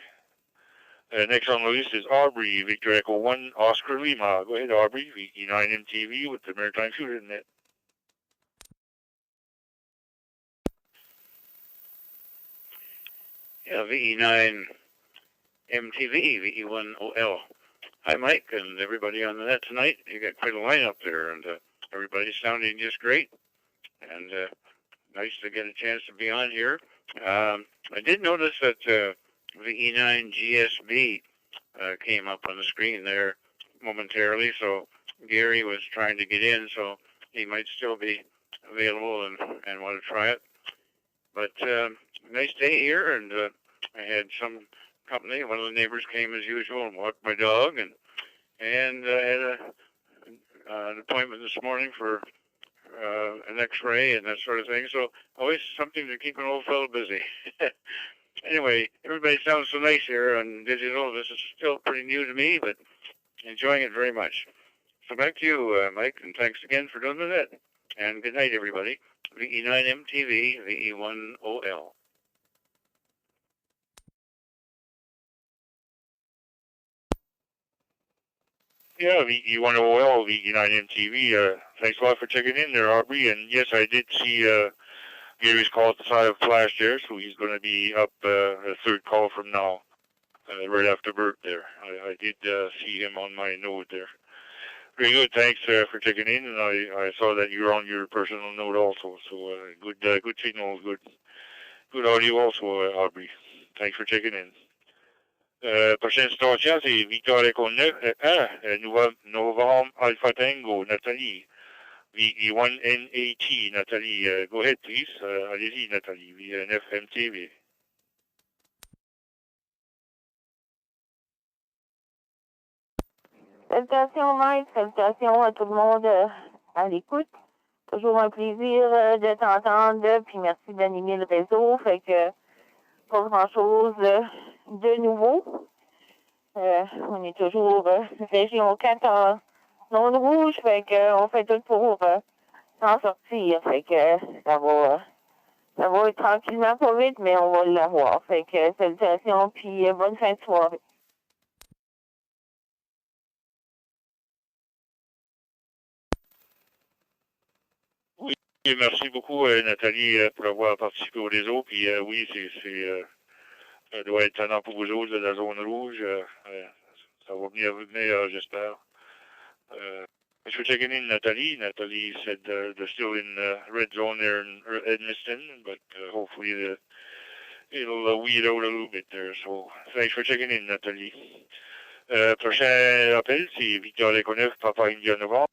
Next on the list is Aubrey, Victor Echo 1, Oscar Lima. Go ahead, Aubrey, VE9 MTV with the Maritime Fusion net. Yeah, VE9 MTV, VE1OL. Hi, Mike, and everybody on the net tonight. You got quite a lineup there, and everybody's sounding just great. And nice to get a chance to be on here. I did notice that VE9 GSB came up on the screen there momentarily, so Gary was trying to get in, so he might still be available and want to try it. But nice day here, and I had some company. One of the neighbors came as usual and walked my dog, and I had an appointment this morning for an X-ray and that sort of thing. So always something to keep an old fellow busy. Anyway, everybody sounds so nice here on digital. This is still pretty new to me, but enjoying it very much. So back to you, Mike, and thanks again for doing the net. And good night, everybody. VE9 MTV, VE1OL. Yeah, VE1OL, VE9 MTV. Thanks a lot for checking in there, Aubrey. And yes, I did see Gary's call at the side of Flash there, so he's going to be up a third call from now, right after Bert there. I did see him on my note there. Very good. Thanks for checking in, and I saw that you were on your personal note also. So good signal, good audio also, Aubrey. Thanks for checking in. Prochaine station, c'est Victor Echo 9, Novembre Alpha Tango, Nathalie. VE1NAT, Nathalie. Go ahead, please. Allez-y, Nathalie. VE9 MTV. Salutations, Mike. Salutations à tout le monde à l'écoute. Toujours un plaisir de t'entendre, puis merci d'animer le réseau. Fait que pas grand-chose de nouveau. On est toujours région 4 en zone rouge, fait que on fait tout pour s'en sortir. Fait que ça va être tranquillement pas vite, mais on va l'avoir. Fait que salutations, puis bonne fin de soirée. Oui, merci beaucoup, Nathalie, pour avoir participé au réseau. Puis oui, ça doit être tannant pour vous autres, la zone rouge. Ça va venir, j'espère. Thanks for checking in, Nathalie. Nathalie said they're still in red zone there in Edmiston, but hopefully it'll weed out a little bit there. So thanks for checking in, Nathalie. Prochain appel, c'est Victor Echo 9, Papa India Novembre.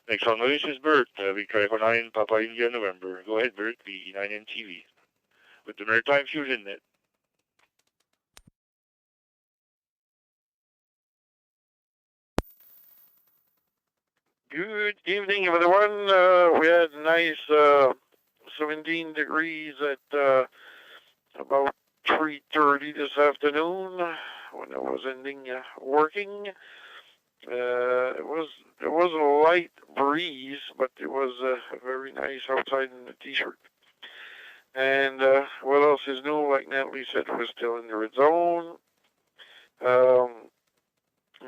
Next on the list is Bert, Victor Echo 9, Papa India November. Go ahead, Bert, VE9 MTV with the Maritime Fusion net. Good evening, everyone. We had nice 17 degrees at about 3:30 this afternoon when I was ending working. It was a light breeze, but it was very nice outside in the t-shirt. And what else is new? Like Natalie said, we're still in the red zone.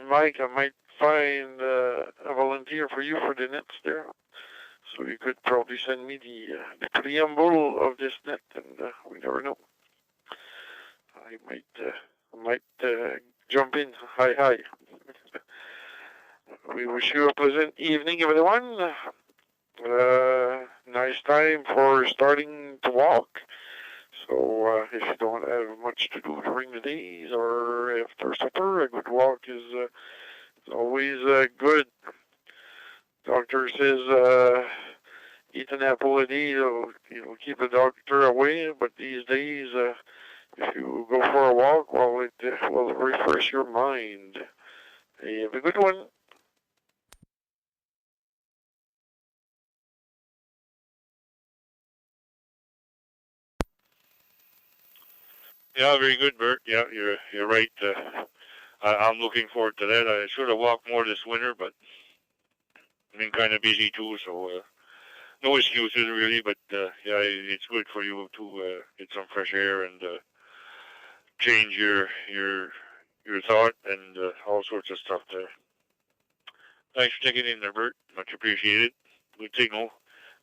Mike, I might find a volunteer for you for the nets there. So you could probably send me the preamble of this net, and we never know. I might jump in. Hi. We wish you a pleasant evening, everyone. Nice time for starting to walk. So if you don't have much to do during the days or after supper, a good walk is always good. Doctor says eat an apple a day, it'll keep the doctor away. But these days, if you go for a walk, well, it will refresh your mind. Hey, have a good one. Yeah, very good, Bert. Yeah, you're right. I'm looking forward to that. I should have walked more this winter, but I've been kind of busy too, so no excuses really. But yeah, it's good for you to get some fresh air and change your thought and all sorts of stuff there. Thanks for taking in there, Bert. Much appreciated. Good signal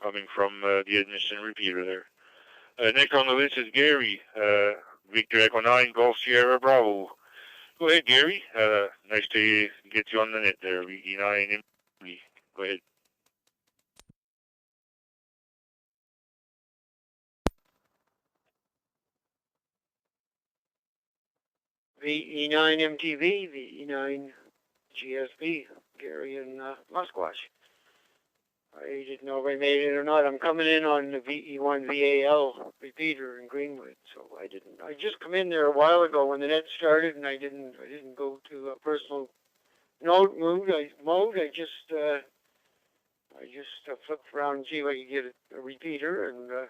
coming from the Edmonton repeater there. Next on the list is Gary. Victor Echo 9, Golf Sierra Bravo. Go ahead, Gary. Nice to get you on the net there, VE9. Go ahead. VE9 MTV, VE9 GSB, Gary and Musquash. I didn't know if I made it or not. I'm coming in on the VE1 VAL repeater in Greenwood, so I didn't. I just come in there a while ago when the net started, and I didn't go to a personal mode. I just flipped around and see if I could get a repeater, and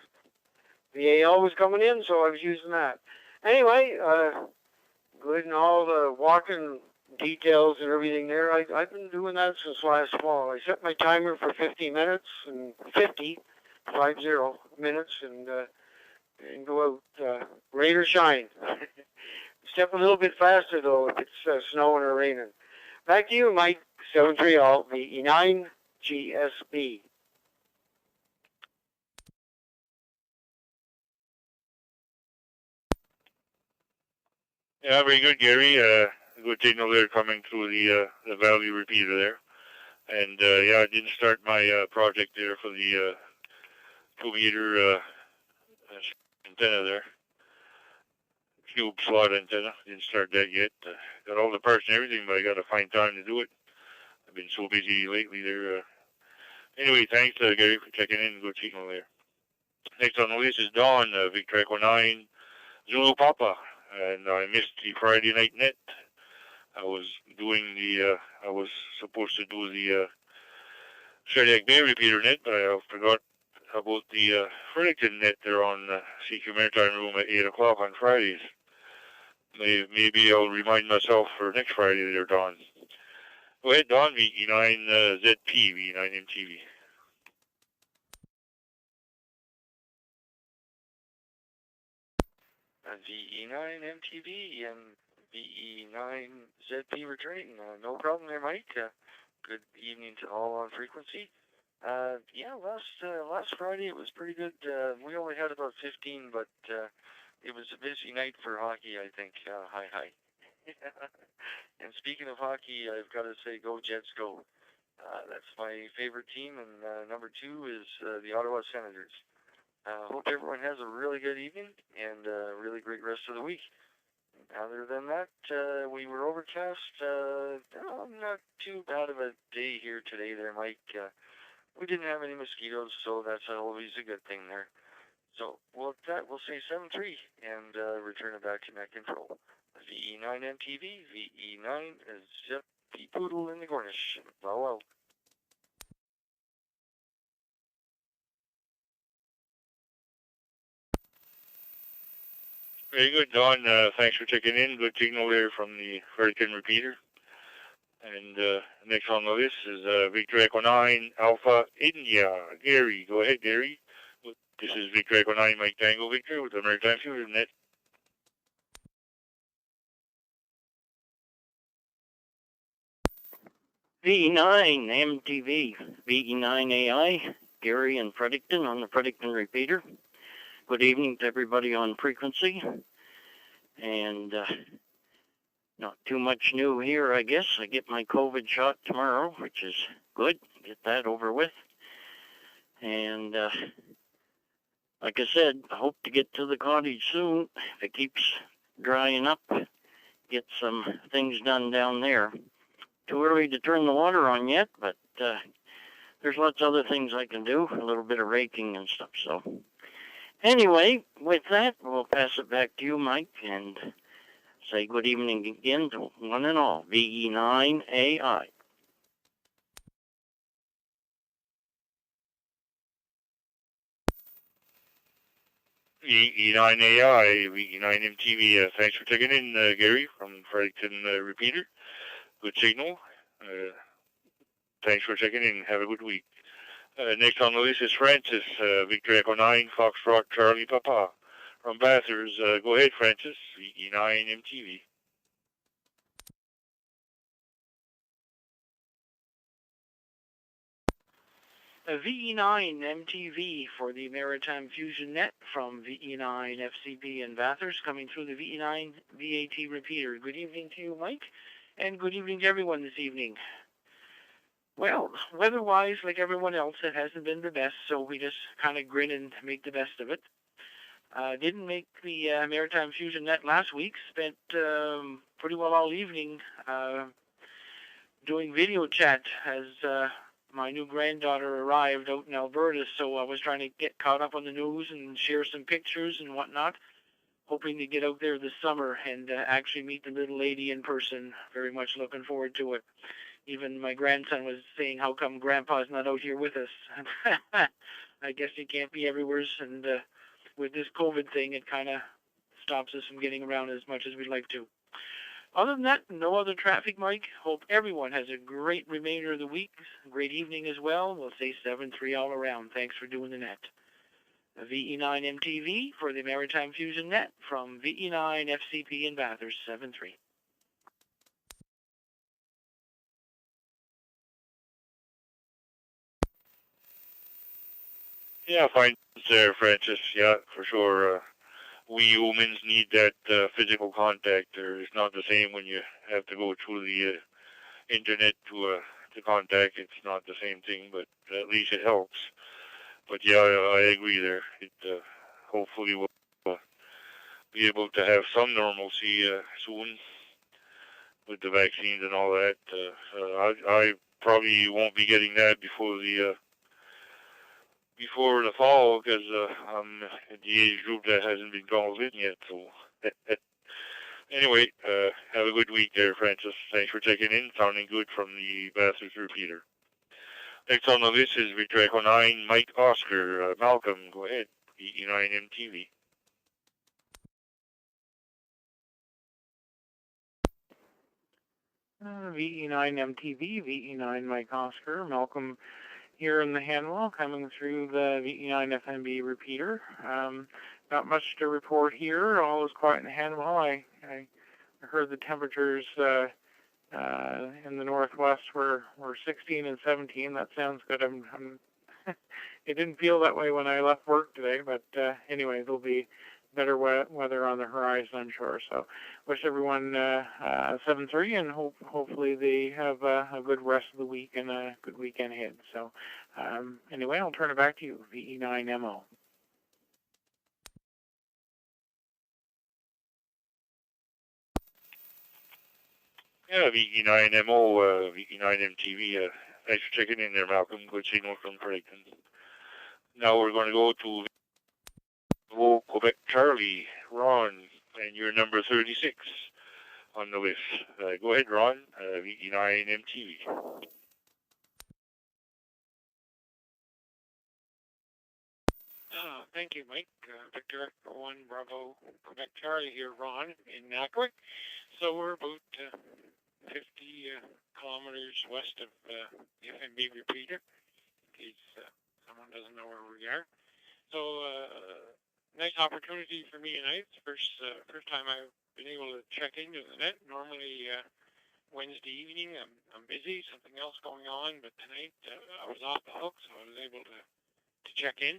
VAL was coming in, so I was using that. Anyway, good and all the walking details and everything there. I've been doing that since last fall. I set my timer for 50 minutes and 50 minutes and go out, rain or shine. Step a little bit faster though if it's snowing or raining. Back to you, Mike. 730 VE9 GSB. Yeah, very good, Gary. Good signal there coming through the value repeater there. And yeah, I didn't start my project there for the 2-meter antenna there. Cube slot antenna. Didn't start that yet. Got all the parts and everything, but I got to find time to do it. I've been so busy lately there. Anyway, thanks, Gary, for checking in. Good signal there. Next on the list is Dawn, Victor Echo 9, Zulu Papa. And I missed the Friday night net. I was supposed to do the Shediac Bay repeater net, but I forgot about the Fredericton net there on CQ Maritime Room at 8 o'clock on Fridays. Maybe I'll remind myself for next Friday there, Don. Go ahead, Don, VE9 ZP, VE9 MTV. VE9 MTV and VE9 ZP returning. No problem there, Mike. Good evening to all on frequency. Yeah, last Friday it was pretty good. We only had about 15, but it was a busy night for hockey, I think. Hi. And speaking of hockey, I've got to say, go Jets, go. That's my favorite team, and number 2 is the Ottawa Senators. Hope everyone has a really good evening and a really great rest of the week. Other than that, we were overcast. Not too bad of a day here today there, Mike. We didn't have any mosquitoes, so that's always a good thing there. So with that, we'll say 7-3 and return it back to net control. VE9 MTV, VE9 is Zippy Poodle in the Cornish. Well. Very good, Don. Thanks for checking in. Good signal there from the Fredericton repeater. And next on the list is Victor Echo 9 Alpha India. Gary, go ahead, Gary. This is Victor Echo 9 Mike Tango Victor with the Maritime Fusion Net. VE9 MTV, VE9 AI, Gary and Fredericton on the Fredericton repeater. Good evening to everybody on frequency. And not too much new here, I guess. I get my COVID shot tomorrow, which is good. Get that over with. And like I said, I hope to get to the cottage soon. If it keeps drying up, get some things done down there. Too early to turn the water on yet, but there's lots of other things I can do, a little bit of raking and stuff. So anyway, with that, we'll pass it back to you, Mike, and say good evening again to one and all, VE9 AI. VE9 AI, VE9 MTV, thanks for taking in, Gary, from Fredericton Repeater. Good signal. Thanks for checking in. Have a good week. Next on the list is Francis, Victor Echo 9, Foxtrot Charlie Papa. From Bathurst, go ahead, Francis, VE9 MTV. VE9 MTV for the Maritime Fusion Net from VE9 FCP in Bathurst, coming through the VE9 VAT repeater. Good evening to you, Mike, and good evening to everyone this evening. Well, weather-wise, like everyone else, it hasn't been the best, so we just kind of grin and make the best of it. Didn't make the Maritime Fusion Net last week. Spent pretty well all evening doing video chat as my new granddaughter arrived out in Alberta, so I was trying to get caught up on the news and share some pictures and whatnot, hoping to get out there this summer and actually meet the little lady in person. Very much looking forward to it. Even my grandson was saying, how come Grandpa's not out here with us? I guess he can't be everywhere, and with this COVID thing, it kind of stops us from getting around as much as we'd like to. Other than that, no other traffic, Mike. Hope everyone has a great remainder of the week. Great evening as well. We'll say 7-3 all around. Thanks for doing the net. VE9 MTV for the Maritime Fusion Net from VE9 FCP in Bathurst, 7-3. Yeah, fine there, Francis. Yeah, for sure. We humans need that physical contact. It's not the same when you have to go through the internet to contact. It's not the same thing, but at least it helps. But yeah, I agree there. It hopefully will be able to have some normalcy soon with the vaccines and all that. I probably won't be getting that before the fall, because I'm in the age group that hasn't been called in yet. So anyway, have a good week there, Francis. Thanks for checking in. Sounding good from the Bathurst repeater. Next on the list is Victor Echo 9, Mike Oscar. Malcolm, go ahead. VE9 MTV. VE9 MTV, VE9 Mike Oscar, Malcolm here in the Hanwell, coming through the VE9 FNB repeater. Not much to report here. All is quiet in the Hanwell. I heard the temperatures in the northwest were 16 and 17. That sounds good. It didn't feel that way when I left work today, but anyway, there'll be better weather on the horizon, I'm sure. So wish everyone 7-3, and hopefully they have a good rest of the week and a good weekend ahead. So anyway, I'll turn it back to you, VE9MO. Yeah, VE9MO, VE9MTV. Thanks for checking in there, Malcolm. Good signal from Fredericton. Now we're going to go to Quebec Charlie, Ron, and you're number 36 on the list. Go ahead, Ron, VE9 MTV. Thank you, Mike. Victor Echo 1 Bravo Quebec Charlie here, Ron, in Naquick. So we're about 50 kilometers west of the FMB repeater, in case someone doesn't know where we are. So, nice opportunity for me tonight. First time I've been able to check into the net. Normally, Wednesday evening, I'm busy, something else going on, but tonight I was off the hook, so I was able to check in.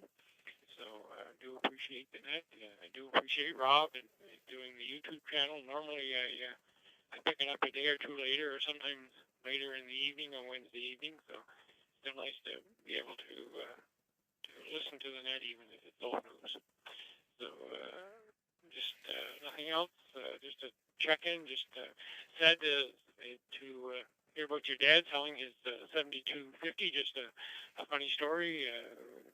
So I do appreciate the net. I do appreciate Rob and doing the YouTube channel. Normally I pick it up a day or two later, or sometimes later in the evening on Wednesday evening. So it's still nice to be able to listen to the net even if it's old news. So just nothing else. Just to check in. Just sad to hear about your dad selling his 7250. Just a funny story.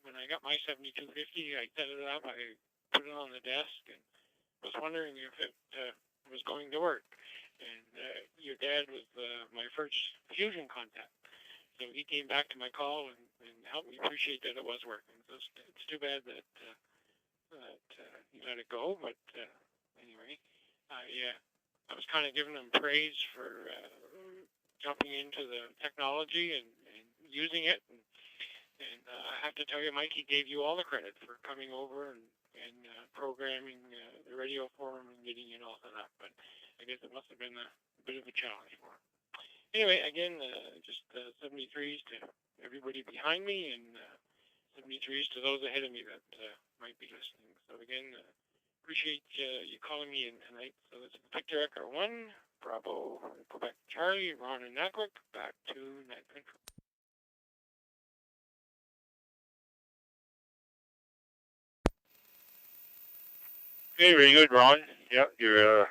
When I got my 7250, I set it up. I put it on the desk and was wondering if it was going to work. And your dad was my first Fusion contact. So he came back to my call and helped me appreciate that it was working. So it's too bad that he let it go. But anyway, I was kind of giving him praise for jumping into the technology and using it. And I have to tell you, Mike, he gave you all the credit for coming over and programming the radio for him and getting it all set up. But I guess it must have been a bit of a challenge for him. Anyway, again, just 73s to everybody behind me and 73s to those ahead of me that might be listening. So again, appreciate you calling me in tonight. So this is Victor Echo 1, Bravo, Quebec Charlie, Ron and Nakwik, back to Net Control. Okay, very good, Ron. Yeah, your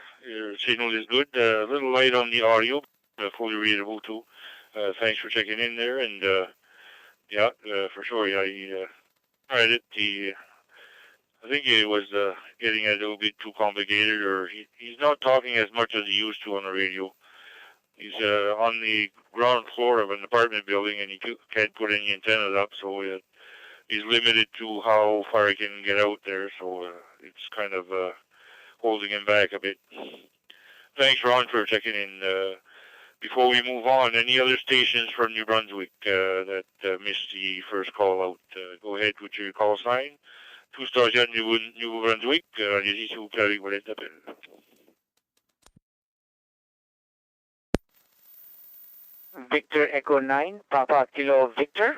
signal is good. A little light on the audio, fully readable too. Thanks for checking in there, and for sure. Yeah, he tried it. I think he was getting a little bit too complicated, or he's not talking as much as he used to on the radio. He's on the ground floor of an apartment building, and he can't put any antennas up, so he's limited to how far he can get out there. So it's kind of holding him back a bit. Thanks, Ron, for checking in. Before we move on, any other stations from New Brunswick that missed the first call out? Go ahead with your call sign. Tout station New Brunswick. Allez-y, s'il vous plaît, avec vos lettres d'appel. Victor Echo 9, Papa Kilo Victor.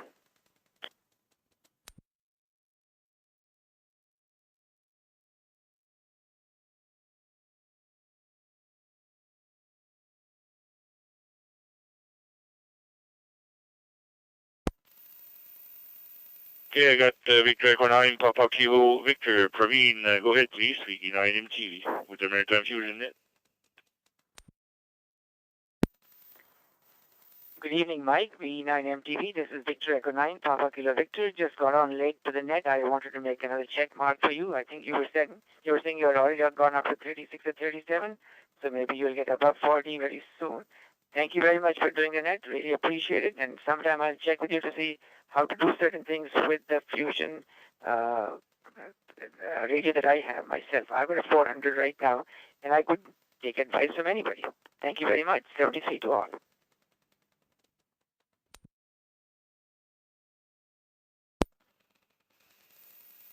Okay, I got Victor Echo 9, Papa Kilo Victor. Praveen, go ahead, please. PEI MTV with the Maritime Fusion net. Good evening, Mike. PEI MTV. This is Victor Echo 9, Papa Kilo Victor. Just got on late to the net. I wanted to make another check mark for you. I think you were saying you had already gone up to 36 or 37, so maybe you'll get above 40 very soon. Thank you very much for doing the net. Really appreciate it. And sometime I'll check with you to see how to do certain things with the Fusion radio that I have myself. I've got a 400 right now, and I could take advice from anybody. Thank you very much. 73 to all.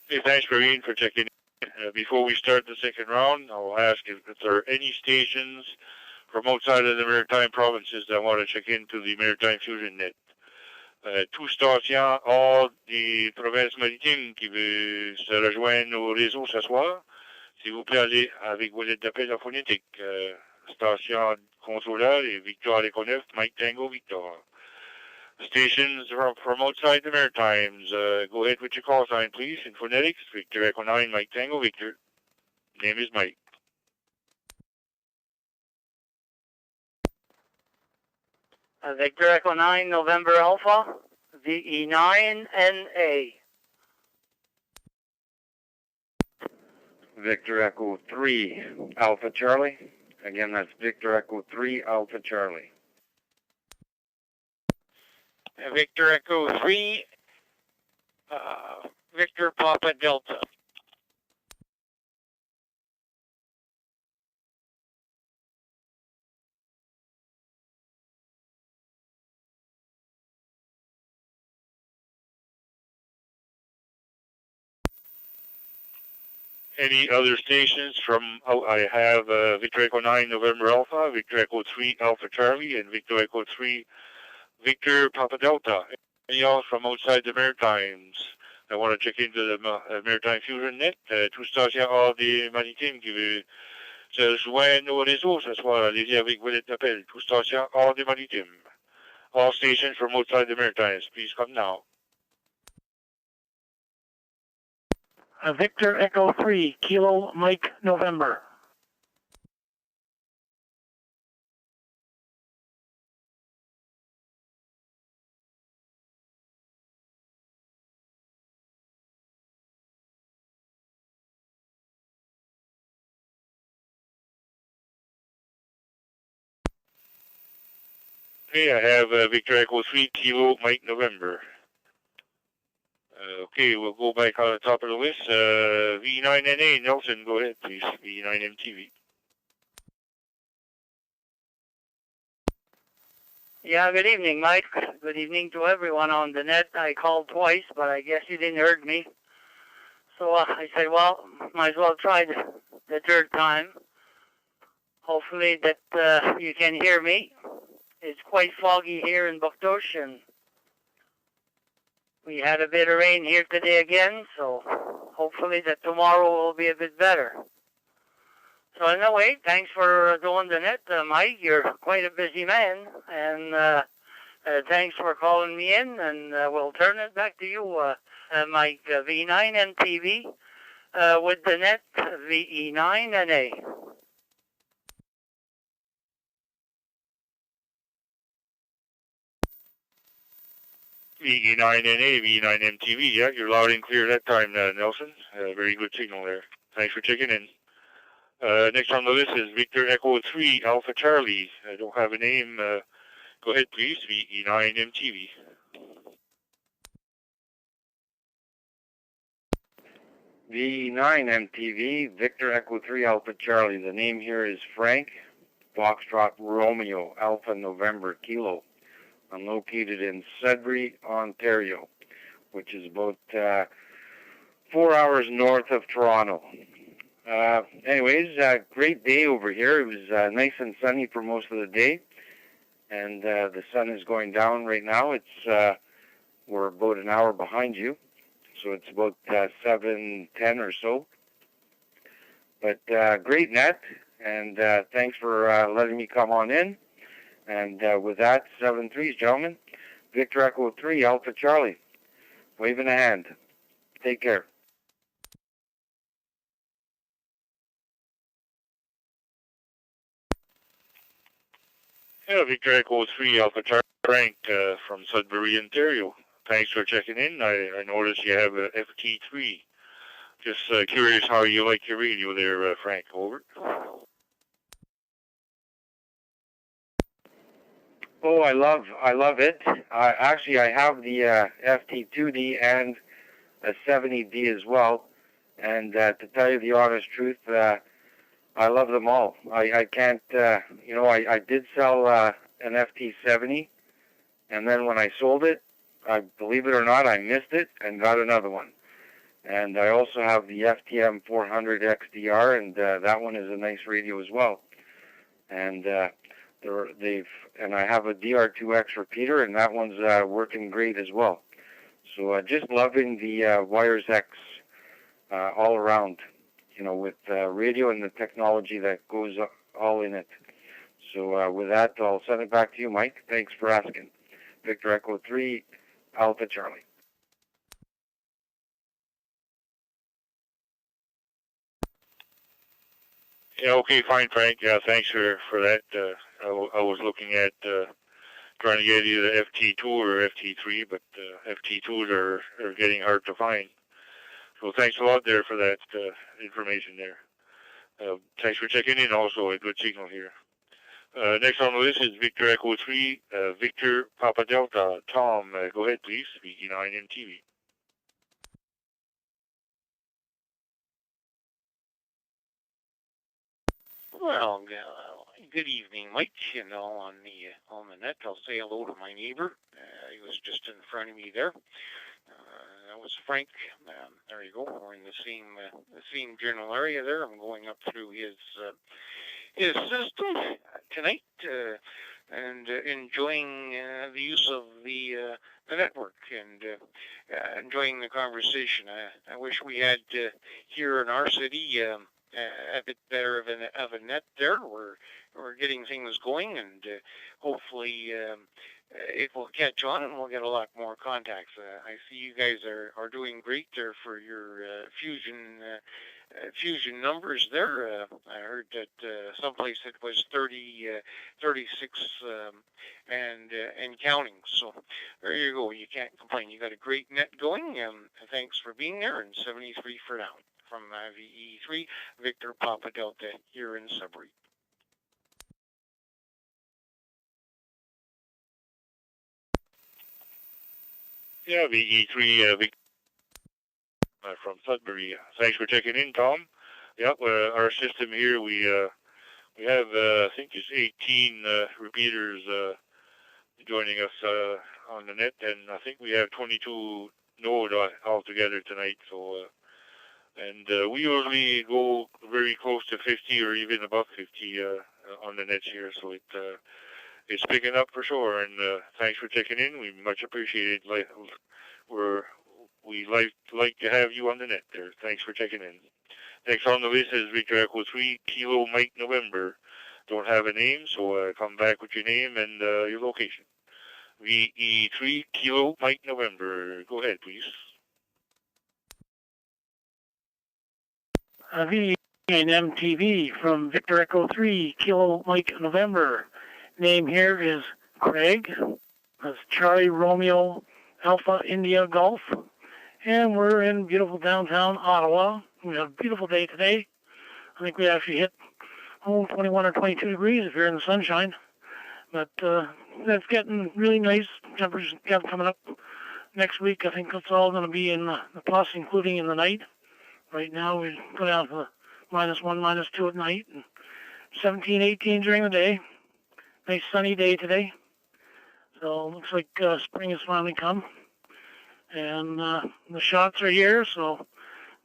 Hey, thanks, Praveen, for checking in. Before we start the second round, I'll ask if there are any stations from outside of the Maritime provinces that want to check into the Maritime Fusion net. Tout stations hors des provinces maritimes qui veulent se rejoindre au réseau ce soir, s'il vous plaît, allez avec vos lettres d'appel en phonétique. Station contrôleur et Victor Echo 9, Mike Tango Victor. Stations from outside the Maritimes, go ahead with your call sign, please, in phonetics. Victor Echo 9, Mike Tango Victor. Name is Mike. Victor Echo 9, November Alpha, VE9 NA. Victor Echo 3, Alpha Charlie. Again, that's Victor Echo 3, Alpha Charlie. Victor Echo 3, Victor Papa Delta. Any other stations from, I have Victor Echo 9 November Alpha, Victor Echo 3 Alpha Charlie, and Victor Echo 3 Victor Papa Delta. Any else from outside the Maritimes? I want to check into the Maritime Fusion Net. Tout station hors des Maritimes qui veut se joindre au réseau ce soir. Allez-y avec Willette d'appel. Tout station hors des Maritimes. All stations from outside the Maritimes, please come now. Victor Echo 3, Kilo Mike November. Okay, I have Victor Echo 3 Kilo Mike November. Okay, we'll go back on the top of the list. V9NA, Nelson, go ahead, please. V9MTV. Yeah, good evening, Mike. Good evening to everyone on the net. I called twice, but I guess you didn't hear me. So I said, well, might as well try the third time. Hopefully that you can hear me. It's quite foggy here in Bucktush, and we had a bit of rain here today again, so hopefully that tomorrow will be a bit better. So anyway, thanks for doing the net, Mike. You're quite a busy man, and thanks for calling me in, and we'll turn it back to you, Mike. V9 MTV with the net, VE9NA. VE9NA, V9MTV. Yeah, you're loud and clear that time, Nelson. Very good signal there. Thanks for checking in. Next on the list is Victor Echo 3 Alpha Charlie. I don't have a name. Go ahead, please. VE9MTV. VE9MTV, Victor Echo 3 Alpha Charlie. The name here is Frank, Foxtrot Romeo, Alpha November Kilo. I'm located in Sudbury, Ontario, which is about 4 hours north of Toronto. Anyways, great day over here. It was nice and sunny for most of the day, and the sun is going down right now. It's we're about an hour behind you, so it's about 7:10 or so. But great net, and thanks for letting me come on in. And with that, 7-3s, gentlemen. Victor Echo 3 Alpha Charlie. Waving a hand. Take care. Yeah, Victor Echo 3 Alpha Charlie, Frank from Sudbury, Ontario. Thanks for checking in. I noticed you have a FT3. Just curious how you like your radio there, Frank. Over. Oh, I love it. Actually, I have the FT2D and a 70D as well. And to tell you the honest truth, I love them all. I can't, I did sell an FT70, and then when I sold it, believe it or not, I missed it and got another one. And I also have the FTM 400 XDR, and that one is a nice radio as well. And and I have a DR2X repeater, and that one's working great as well. So just loving the Wires X all around, with radio and the technology that goes all in it. So with that, I'll send it back to you, Mike. Thanks for asking. Victor Echo 3 Alpha Charlie. Yeah, okay, fine, Frank. Yeah, thanks for that. I was looking at trying to get either FT2 or FT3, but FT2s are getting hard to find. So thanks a lot there for that information there. Thanks for checking in also, a good signal here. Next on the list is Victor Echo 3, Victor Papa Delta. Tom, go ahead, please. VE9MTV. Well, good evening, Mike. On the net, I'll say hello to my neighbor. He was just in front of me there. that was Frank. There you go. We're in the same general area there. I'm going up through his system tonight and enjoying the use of the network and enjoying the conversation. I wish we had here in our city a bit better of a net there. We're getting things going, and hopefully it will catch on, and we'll get a lot more contacts. I see you guys are doing great there for your fusion numbers there. I heard that someplace it was 36 and counting. So there you go. You can't complain. You got a great net going. Thanks for being there. And 73 for now from VE3 Victor Papa Delta here in Sudbury. Yeah, VE3 Victor from Sudbury. Thanks for checking in, Tom. Yeah, our system here, we have, I think it's 18 repeaters joining us on the net, and I think we have 22 node altogether tonight. So, and we usually go very close to 50 or even above 50 on the nets here. So it's picking up for sure. And thanks for checking in. We much appreciate it. We like to have you on the net there. Thanks for checking in. Next on the list is Victor Echo 3 Kilo Mike November. Don't have a name, so come back with your name and your location. VE3 Kilo Mike November. Go ahead, please. VE and MTV from Victor Echo 3 Kilo Mike November. Name here is Craig. That's Charlie Romeo Alpha India Golf. And we're in beautiful downtown Ottawa. We have a beautiful day today. I think we actually hit 21 or 22 degrees if you're in the sunshine. But that's getting really nice. Temperatures coming up next week. I think it's all going to be in the plus, including in the night. Right now we go down to -1, -2 at night, and 17, 18 during the day. Nice sunny day today. So it looks like spring has finally come. And the shots are here, so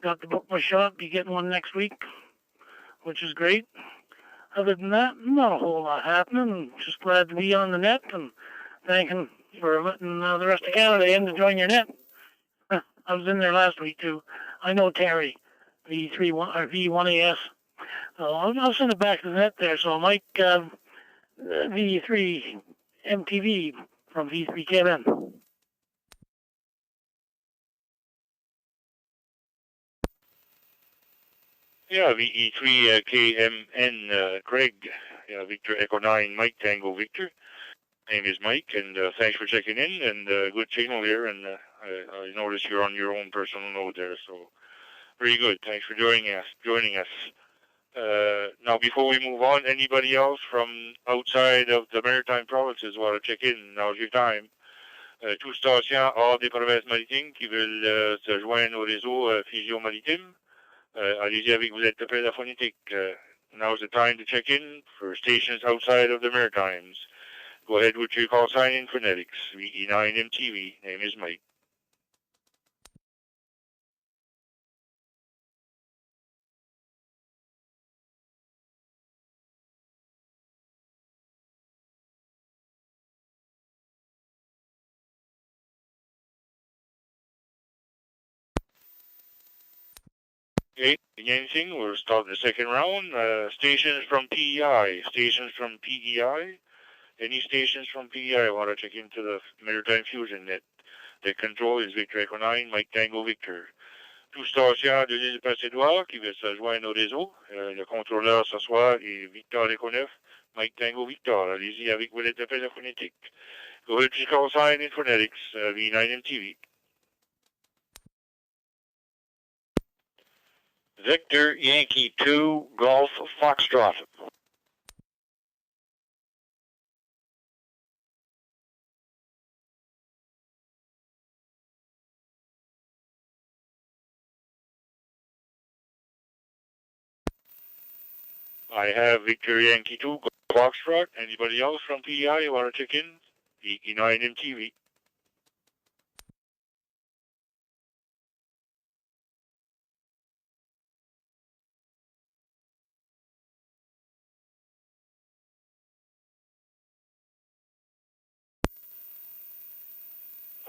got to book my shot, be getting one next week, which is great. Other than that, not a whole lot happening. Just glad to be on the net and thanking for letting the rest of Canada in to join your net. I was in there last week too. I know Terry, V1AS. So I'll send it back to the net there. So Mike, V3 MTV from V3 KMN. Yeah, VE3 KMN Craig. Yeah, Victor Echo 9 Mike Tango Victor. Name is Mike, and thanks for checking in, and good signal here, and I notice you're on your own personal node there, so very good. Thanks for joining us. Now, before we move on, anybody else from outside of the Maritime provinces want to check in? Now's your time. Tous stations hors des provinces maritimes qui veulent se joindre au réseau Fusion Maritime, allez-y avec vos appels à phonétique. Now's the time to check in for stations outside of the Maritimes. Go ahead with your call sign in phonetics. VE9MTV. Name is Mike. Okay, anything? We'll start the second round. Stations from PEI. Stations from PEI. Any stations from PEI want to check into the Maritime Fusion net. The control is Victor Echo 9, Mike Tango Victor. Tout station de l'île Passé-Édouard qui veut se joindre au réseau. Le contrôleur ce soir est Victor Echo 9, Mike Tango Victor. Allez-y avec vos lettres d'appel phonétique. Go ahead, please call sign in phonetics, V9MTV. Victor Yankee 2 Golf Foxtrot. I have Victor Yankee 2 Foxtrot. Anybody else from PEI want to check in? VE9MTV.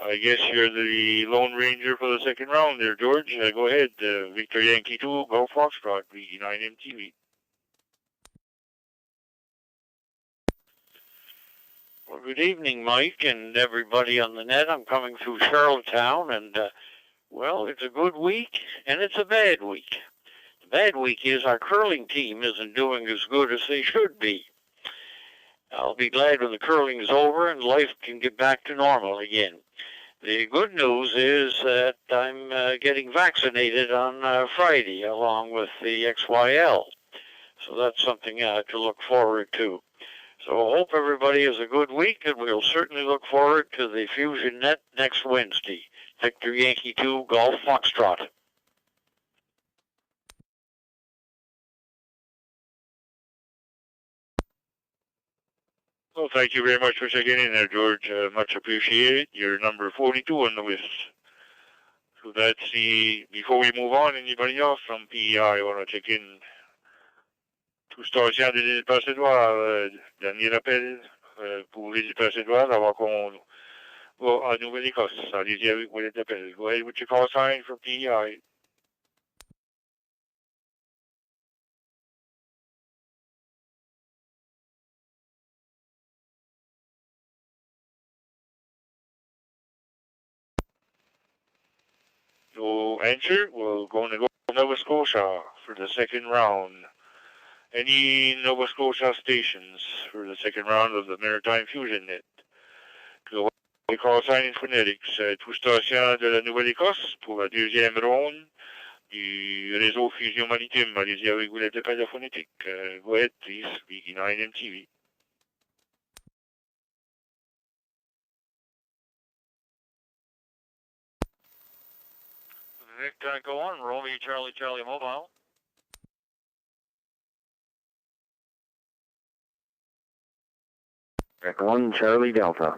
I guess you're the Lone Ranger for the second round there, George. Go ahead. Victor Yankee 2, Golf Foxtrot, VE9 MTV. Well, good evening, Mike, and everybody on the net. I'm coming through Charlottetown, and, well, it's a good week, and it's a bad week. The bad week is our curling team isn't doing as good as they should be. I'll be glad when the curling is over and life can get back to normal again. The good news is that I'm getting vaccinated on Friday along with the XYL. So that's something to look forward to. So I hope everybody has a good week, and we'll certainly look forward to the Fusion Net next Wednesday. Victor Yankee 2, Golf Foxtrot. Well, thank you very much for checking in there, George. Much appreciated. You're number 42 on the list. So that's before we move on, anybody else from PEI want to check in? Tout station de l'île Passadoire, dernier appel pour l'île Passadoire avant qu'on va en Nouvelle-Écosse. Allez-y avec what appel. Go ahead with your call sign from PEI. No answer. We're going to go to Nova Scotia for the second round. Any Nova Scotia stations for the second round of the Maritime Fusion Net? Le call sign in phonetics. Tout station de la Nouvelle-Écosse pour la deuxième ronde du réseau Fusion Maritime. Allez-y avec vous l'appel phonétique. Go ahead, please. VE9 MTV. Victor, go on. Romeo, Charlie, Charlie Mobile. Echo 1, Charlie Delta.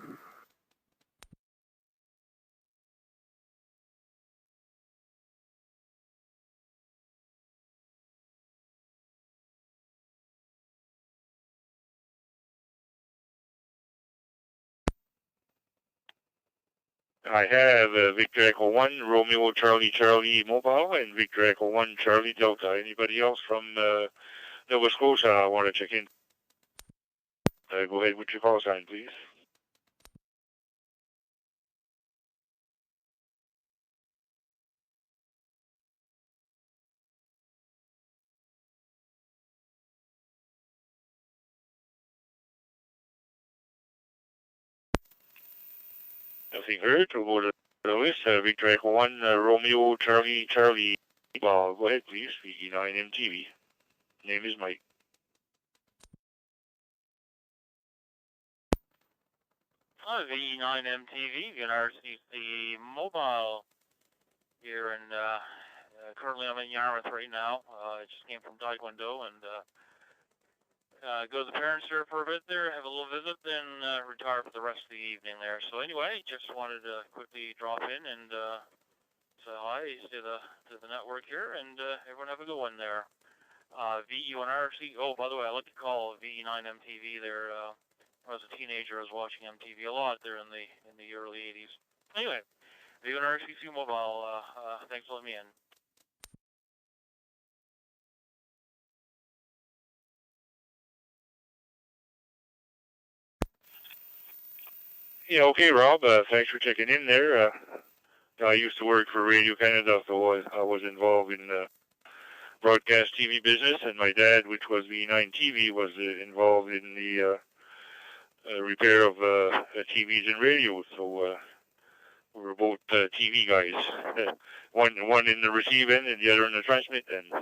I have Victor Echo 1, Romeo Charlie Charlie Mobile, and Victor Echo 1, Charlie Delta. Anybody else from Nova Scotia want to check in? Go ahead with your call sign, please. Nothing heard. We'll go to the list. Victor Echo 1, Romeo Charlie Charlie. Well, go ahead, please. VE9 MTV. Name is Mike. Hi, VE9 MTV, the mobile here, and currently I'm in Yarmouth right now. I just came from Taekwondo, and go to the parents there for a bit there, have a little visit, then retire for the rest of the evening there. So anyway, just wanted to quickly drop in and say hi to the network here, and everyone have a good one there. VE1RC, oh, by the way, I like to call VE9 MTV there. When I was a teenager, I was watching MTV a lot there in the early 80s. Anyway, VE1RC2 Mobile, thanks for letting me in. Yeah, okay, Rob. Thanks for checking in there. I used to work for Radio Canada, so I was involved in the broadcast TV business, and my dad, which was VE9 TV, was involved in the repair of TVs and radios. So we were both TV guys. one in the receive end and the other in the transmit end.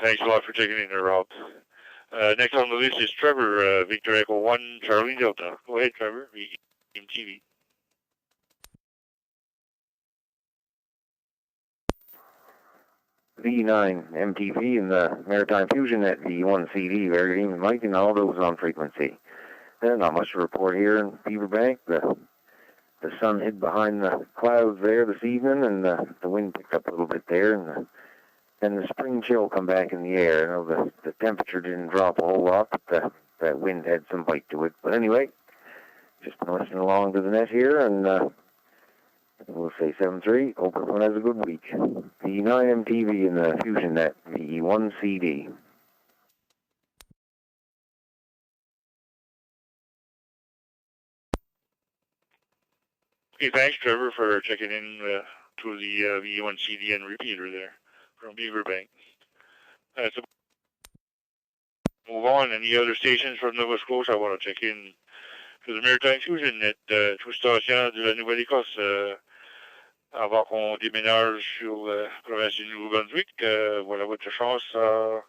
Thanks a lot for checking in there, Rob. Next on the list is Trevor, Victor Echo 1, Charlie Delta. Go ahead, Trevor, VE9 TV. V9 MTV and the Maritime Fusion at V1 CD. Very good evening, Mike, and all those on frequency. Not much to report here in Beaverbank. The sun hid behind the clouds there this evening, and the wind picked up a little bit there, and the spring chill come back in the air. I know the temperature didn't drop a whole lot, but that wind had some bite to it. But anyway, just been listening along to the net here, and we'll say 7-3. Hope everyone has a good week. PEI MTV in the Fusion Net, VE1 CD. Okay, thanks, Trevor, for checking in to the VE1 CD and repeater there from Beaverbank. So move on. Any other stations from Nova Scotia? I want to check in to the Maritime Fusion Net, tout station de la Nouvelle-Écosse. Avant qu'on déménage sur la province du Nouveau-Brunswick, voilà votre chance à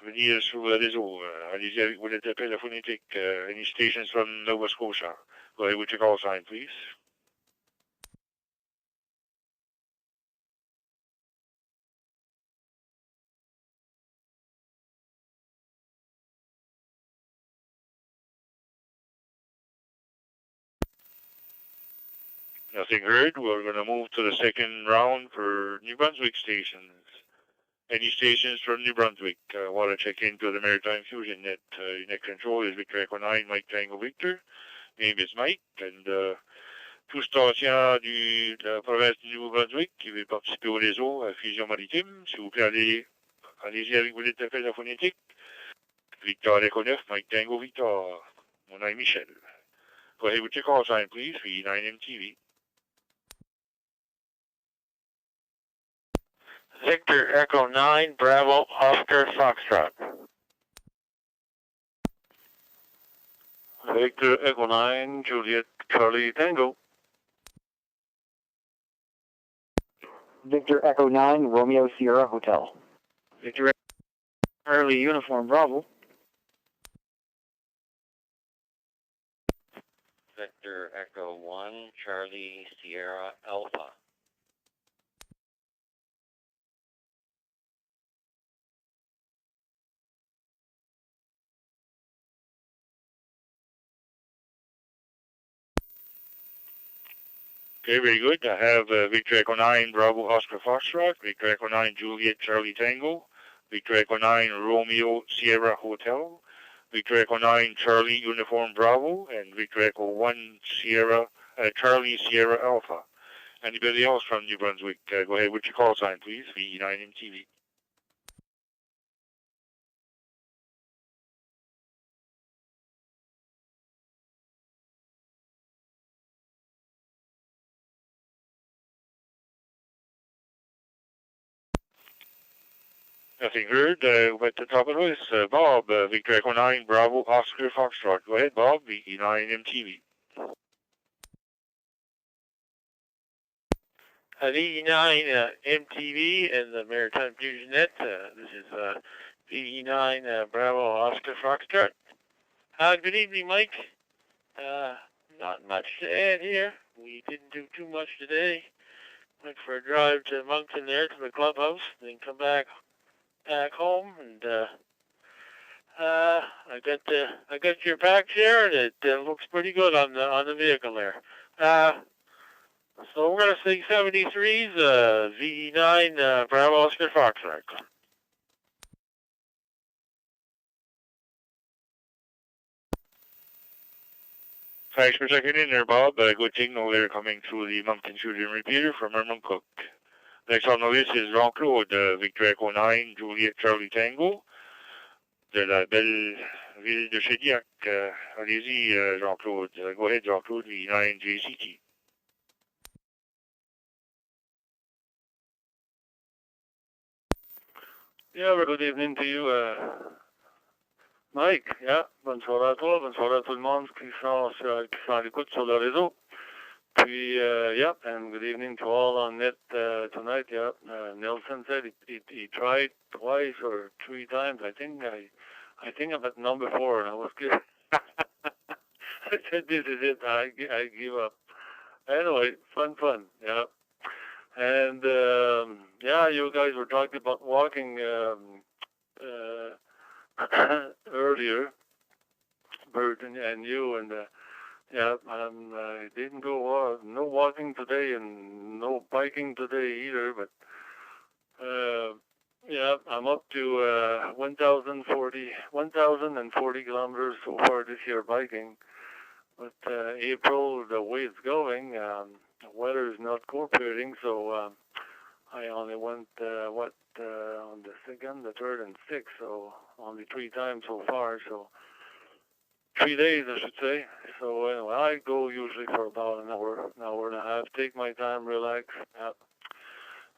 venir sur le réseau. Allez-y avec votre appel phonétique. Any stations from Nova Scotia? Go ahead with your call sign, please. Nothing heard. We're going to move to the second round for New Brunswick stations. Any stations from New Brunswick want to check into the Maritime Fusion Net. Net control is Victor Echo 9, Mike Tango Victor. Name is Mike. And tout station de la province du Nouveau-Brunswick qui veut participer au réseau à Fusion Maritime. S'il vous plaît, allez-y avec vos appels phonétiques. Victor Echo 9, Mike Tango Victor. Mon nom est Michel. Go ahead with your call sign, please, for E9MTV. Victor Echo 9, Bravo, Oscar, Foxtrot. Victor Echo 9, Juliet, Charlie, Tango. Victor Echo 9, Romeo, Sierra, Hotel. Victor Echo Charlie, Uniform, Bravo. Victor Echo 1, Charlie, Sierra, Alpha. Okay, very good. I have Victor Echo 9, Bravo, Oscar Foxtrot, Victor Echo 9, Juliet, Charlie Tango, Victor Echo 9, Romeo, Sierra Hotel, Victor Echo 9, Charlie, Uniform Bravo, and Victor Echo 1, Sierra, Charlie, Sierra Alpha. Anybody else from New Brunswick? Go ahead with your call sign, please, VE9MTV. Nothing heard. At the top of the list, Bob, Victor Echo 9, Bravo, Oscar Foxtrot. Go ahead, Bob, VE9MTV. VE9 MTV and the Maritime Fusion Net. This is VE9 Bravo Oscar Foxtrot. Good evening, Mike. Not much to add here. We didn't do too much today. Went for a drive to Moncton there to the clubhouse, then come back home, and I got your pack here, and it looks pretty good on the vehicle there. So we're gonna sing 73's VE9 Bravo Oscar Foxtrot. Thanks for checking in there, Bob. Good signal there coming through the Moncton Fusion repeater from Herman Cook. Next on the list is Jean-Claude, Victor Echo 9, Juliet Charlie Tango, de la belle ville de Chediac. Allez-y, Jean-Claude. Go ahead, Jean-Claude, VE9 JCT. Yeah, well, good evening to you, Mike. Yeah, bonsoir à toi, bonsoir à tout le monde qui sont à l'écoute sur le réseau. Puis, yeah, and good evening to all on net tonight. Yeah, Nelson said he tried twice or three times. I think I'm at number 4, and I was good. I said, this is it. I give up. Anyway, fun. Yeah. And, yeah, you guys were talking about walking earlier, Bert and you, and yeah, I didn't go no walking today and no biking today either, but yeah, I'm up to 1,040 kilometers so far this year biking, But April, the way it's going, the weather is not cooperating, so I only went, on the second, the third, and sixth, so only 3 times so far, so 3 days, I should say. So anyway, I go usually for about an hour and a half, take my time, relax.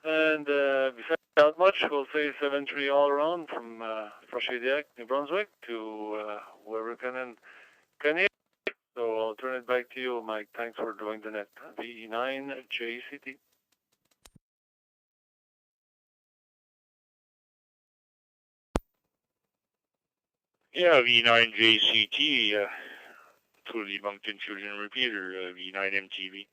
And besides that much, we'll say 7-3 all around from Frashediac, New Brunswick, to wherever can hear. So I'll turn it back to you, Mike. Thanks for doing the net. VE9JCT. Yeah, V9JCT through the Moncton Fusion repeater, V9MTV.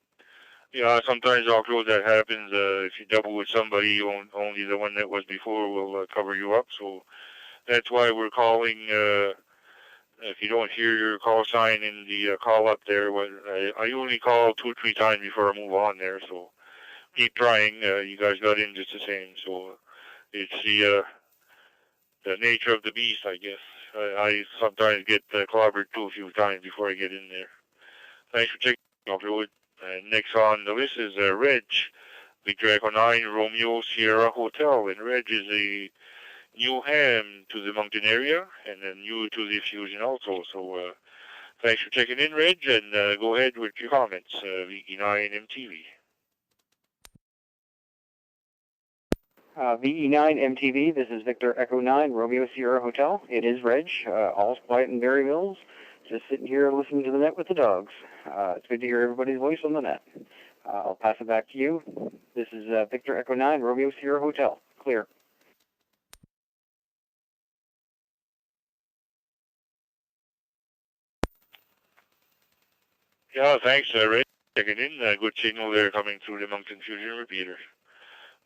Yeah, sometimes offload that happens. If you double with somebody, only the one that was before will cover you up. So that's why we're calling. If you don't hear your call sign in the call up there, I usually call 2 or 3 times before I move on there. So keep trying. You guys got in just the same. So it's the nature of the beast, I guess. I sometimes get clobbered too a few times before I get in there. Thanks for checking off the wood. Next on the list is Reg, Victor Echo 9, Romeo Sierra Hotel. And Reg is a new ham to the Moncton area and new to the Fusion also. So thanks for checking in, Reg, and go ahead with your comments. VE9 MTV. VE9 MTV, this is Victor Echo 9, Romeo Sierra Hotel. It is Reg, all's quiet in Berry Mills. Just sitting here listening to the net with the dogs. It's good to hear everybody's voice on the net. I'll pass it back to you. This is Victor Echo 9, Romeo Sierra Hotel. Clear. Yeah, thanks, Ray. Checking in. Good signal there coming through the Moncton Fusion repeater.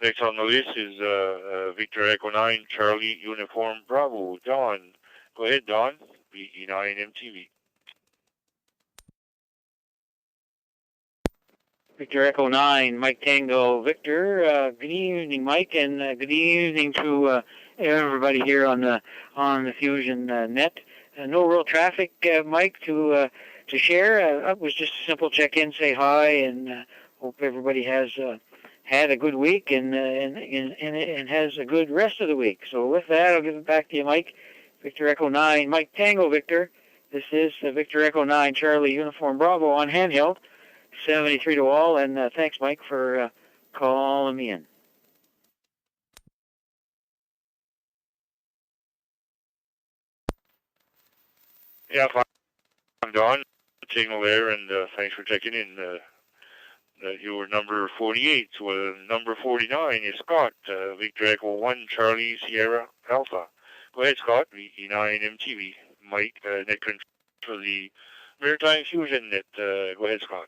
Next on the list is Victor Echo 9, Charlie Uniform Bravo. Don. Go ahead, Don. VE9 MTV. Victor Echo 9, Mike Tango Victor. Good evening, Mike, and good evening to everybody here on the Fusion net. No real traffic, Mike, to share. It was just a simple check-in, say hi, and hope everybody has had a good week and has a good rest of the week. So with that, I'll give it back to you, Mike. Victor Echo 9, Mike Tango Victor. This is Victor Echo 9, Charlie Uniform Bravo on handheld. 73 to all, and thanks, Mike, for calling me in. Yeah, I'm Don. Signal there, and thanks for checking in. You were number 48, so number 49 is Scott, Victor Echo 1, Charlie Sierra Alpha. Go ahead, Scott, VE9 MTV. Mike, net control for the Maritime Fusion net. Go ahead, Scott.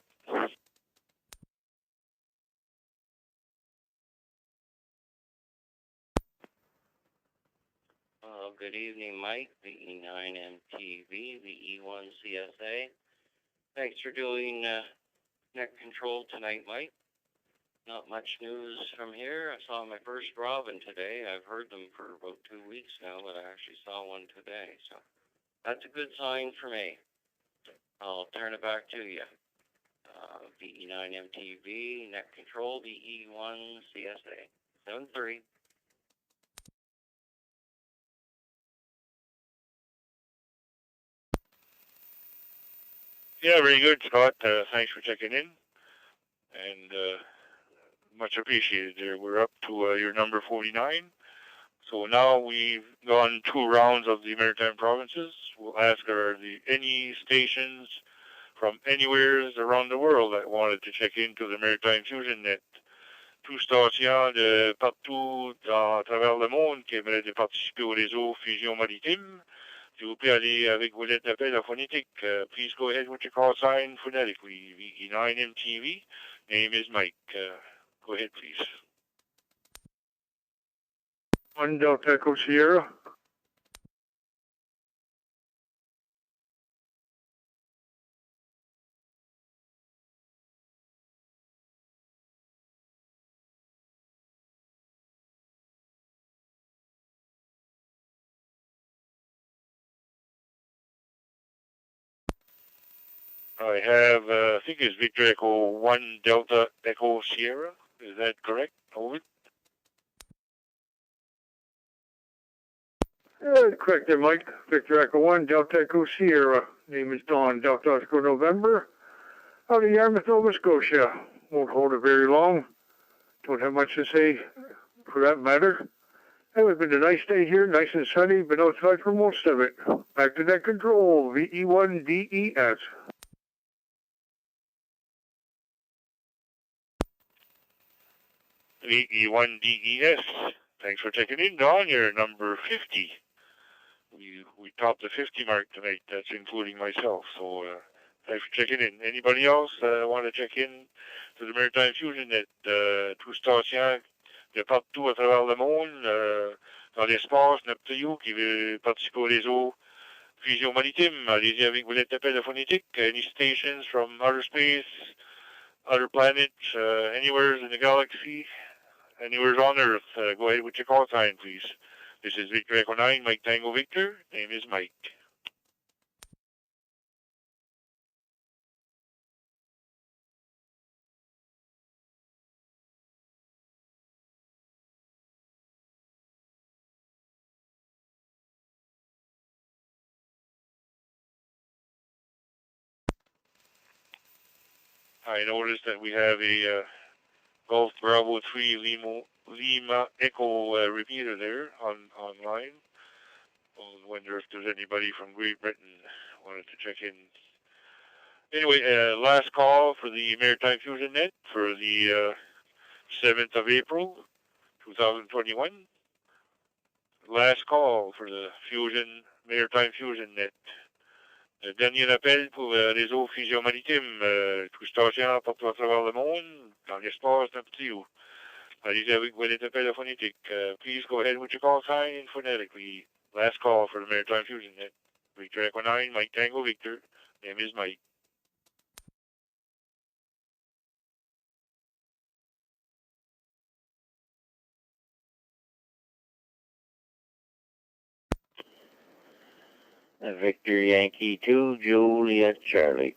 Good evening, Mike, VE9MTV, VE1CSA. Thanks for doing net control tonight, Mike. Not much news from here. I saw my first robin today. I've heard them for about 2 weeks now, but I actually saw one today. So that's a good sign for me. I'll turn it back to you. VE9MTV, net control, VE1CSA. 7-3. Yeah, very good, Scott. Thanks for checking in, and much appreciated there. We're up to your number 49. So now we've gone 2 rounds of the Maritime provinces. We'll ask are there any stations from anywhere around the world that wanted to check into the Maritime Fusion net. 2 stations de partout à travers le monde qui aimeraient de participer au réseau Fusion Maritime. S'il vous plaît, allez avec vos lettres d'appel phonétique. Please go ahead with your call sign phonetically. VE9 MTV. Name is Mike. Go ahead, please. 1 Delta Echo Sierra. I have, I think it's Victor Echo 1 Delta Echo Sierra. Is that correct? Over. Yeah, correct there, Mike. Victor Echo 1, Delta Echo Sierra. Name is Don, Delta Oscar November. Out of Yarmouth, Nova Scotia. Won't hold it very long. Don't have much to say for that matter. It's been a nice day here, nice and sunny. Been outside for most of it. Back to net control, VE1DES. VE1DES. Thanks for checking in, Don. You're number 50. We topped the 50 mark tonight. That's including myself. So thanks for checking in. Anybody else want to check in to the Maritime Fusion Net? Tout station de partout à travers le monde, dans l'espace, up to you, qui veut participer au réseau Fusion Maritime. Allez-y avec vos lettres d'appel phonétique. Any stations from outer space, other planets, anywhere in the galaxy, anywhere on Earth. Go ahead with your call sign, please. This is Victor Echo 9, Mike Tango Victor. Name is Mike. I noticed that we have a Golf Bravo 3 Lima Echo repeater there online. I wonder if there's anybody from Great Britain wanted to check in. Anyway, last call for the Maritime Fusion Net for the 7th of April, 2021. Last call for the Maritime Fusion Net. Dernier appel pour le réseau Fusion Maritime, tout station partout à travers le monde, dans l'espace d'un petit ou. Allez-y avec vos lettres d'appel phonétique. Please go ahead with your call sign phonetically. Last call for the Maritime Fusion Net. Victor Echo 9, Mike Tango Victor. Name is Mike. Victor Yankee 2, Juliet Charlie.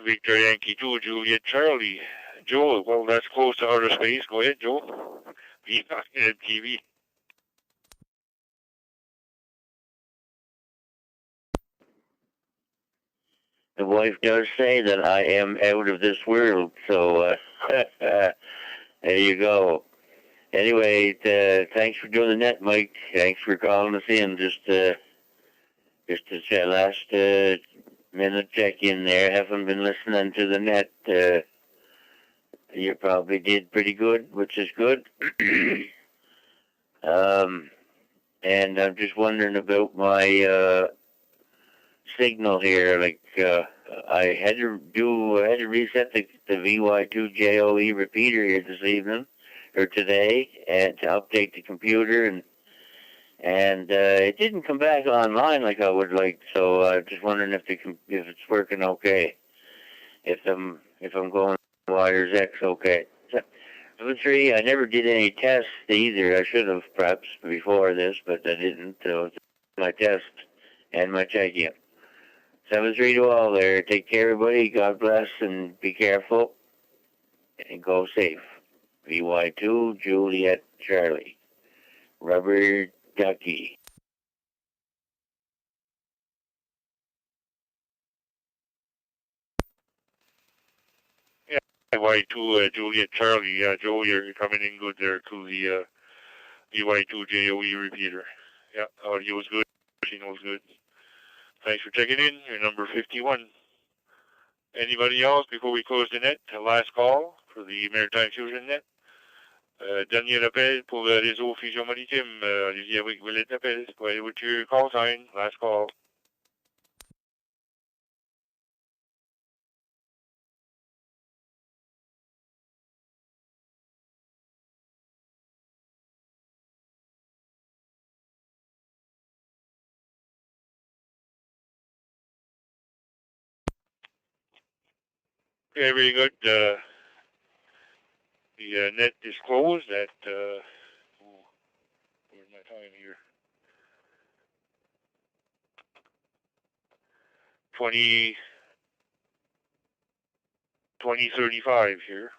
Victor Yankee 2, Juliet Charlie. Joel, well, that's close to outer space. Go ahead, Joel. TV. The wife does say that I am out of this world, so there you go. Anyway, thanks for doing the net, Mike. Thanks for calling us in. Just a last minute check in there. Haven't been listening to the net. You probably did pretty good, which is good. And I'm just wondering about my signal here. Like I had to reset the VY2 JOE repeater here this evening or today, and to update the computer, and it didn't come back online like I would like. So I'm just wondering if it's working okay. If I'm going wires X okay. Number 3, I never did any tests either. I should have perhaps before this, but I didn't. So my test and my check-in. 7-3 to all there. Take care, everybody. God bless, and be careful. And go safe. VY2, Juliet, Charlie. Rubber Ducky. Yeah, VY2, Juliet, Charlie. Joe, you're coming in good there to the VY2 JOE repeater. Yeah, audio is good. Signal's good. Thanks for checking in. You're number 51. Anybody else before we close the net? Last call for the Maritime Fusion Net. Dernier appel pour le réseau Fusion Maritime. Allez-y avec vos lettres d'appel. Go ahead with your call sign. Last call. Okay, very good. The net is closed at, where's my time here? 20:35 here.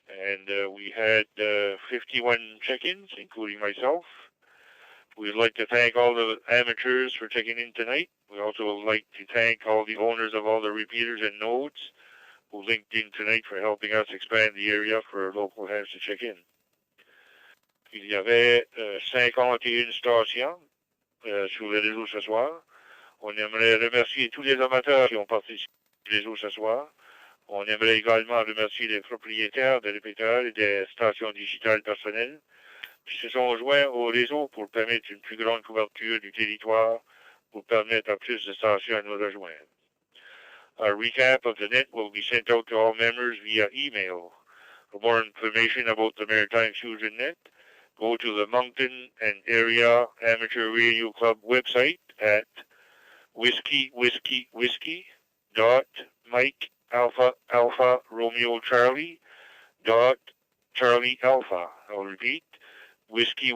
And we had 51 check-ins, including myself. We'd like to thank all the amateurs for checking in tonight. We also would like to thank all the owners of all the repeaters and nodes who linked in tonight for helping us expand the area for local hands to check in. Il y avait 51 stations sur le réseau ce soir. On aimerait remercier tous les amateurs qui ont participé au réseau ce soir. On aimerait également remercier les propriétaires des répéteurs et des stations digitales personnelles qui se sont joints au réseau pour permettre une plus grande couverture du territoire, pour permettre à plus de stations de nous rejoindre. A recap of the net will be sent out to all members via email. For more information about the Maritime Fusion net, go to the Moncton and Area Amateur Radio Club website at whiskey Alpha Alpha Romeo Charlie Charlie Alpha. I'll repeat, whiskey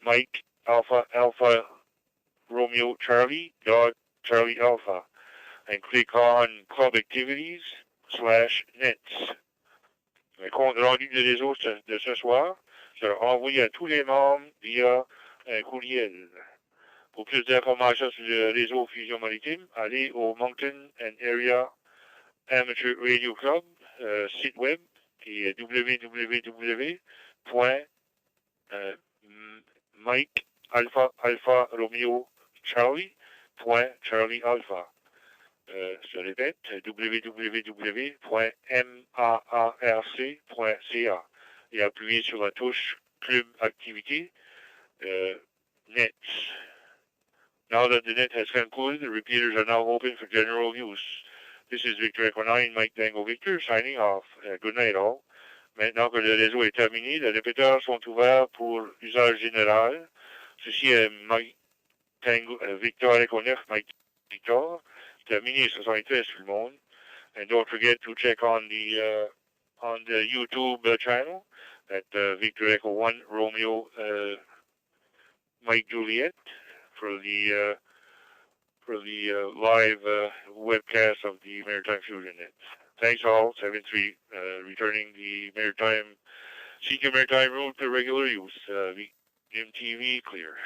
Mike Alpha Alpha Romeo Charlie Charlie Alpha, and click on Club Activities /nets. Le compte rendu du réseau de ce soir sera envoyé à tous les membres via un courriel. Pour plus d'informations sur le réseau Fusion Maritime, allez au Moncton and Area Amateur Radio Club site web qui est www.Mike Alpha Alpha Romeo Charlie Alpha. Je répète, www.marc.ca et appuyez sur la touche Club Activité Nets. Now that the net has concluded, the repeaters are now open for general use. This is Victor Echo 9, Mike Tango Victor, signing off. Good night all. Maintenant que le réseau est terminé, les répéteurs sont ouverts pour usage général. Ceci est Mike Tango, Victor Echo 9, Mike Victor. Terminé 73 tout le monde. And don't forget to check on the YouTube channel at Victor Echo 1 Romeo Mike Juliet for the live webcast of the Maritime Fusion net. Thanks all. 7-3, returning the Maritime Seeker Maritime Road to regular use. MTV clear.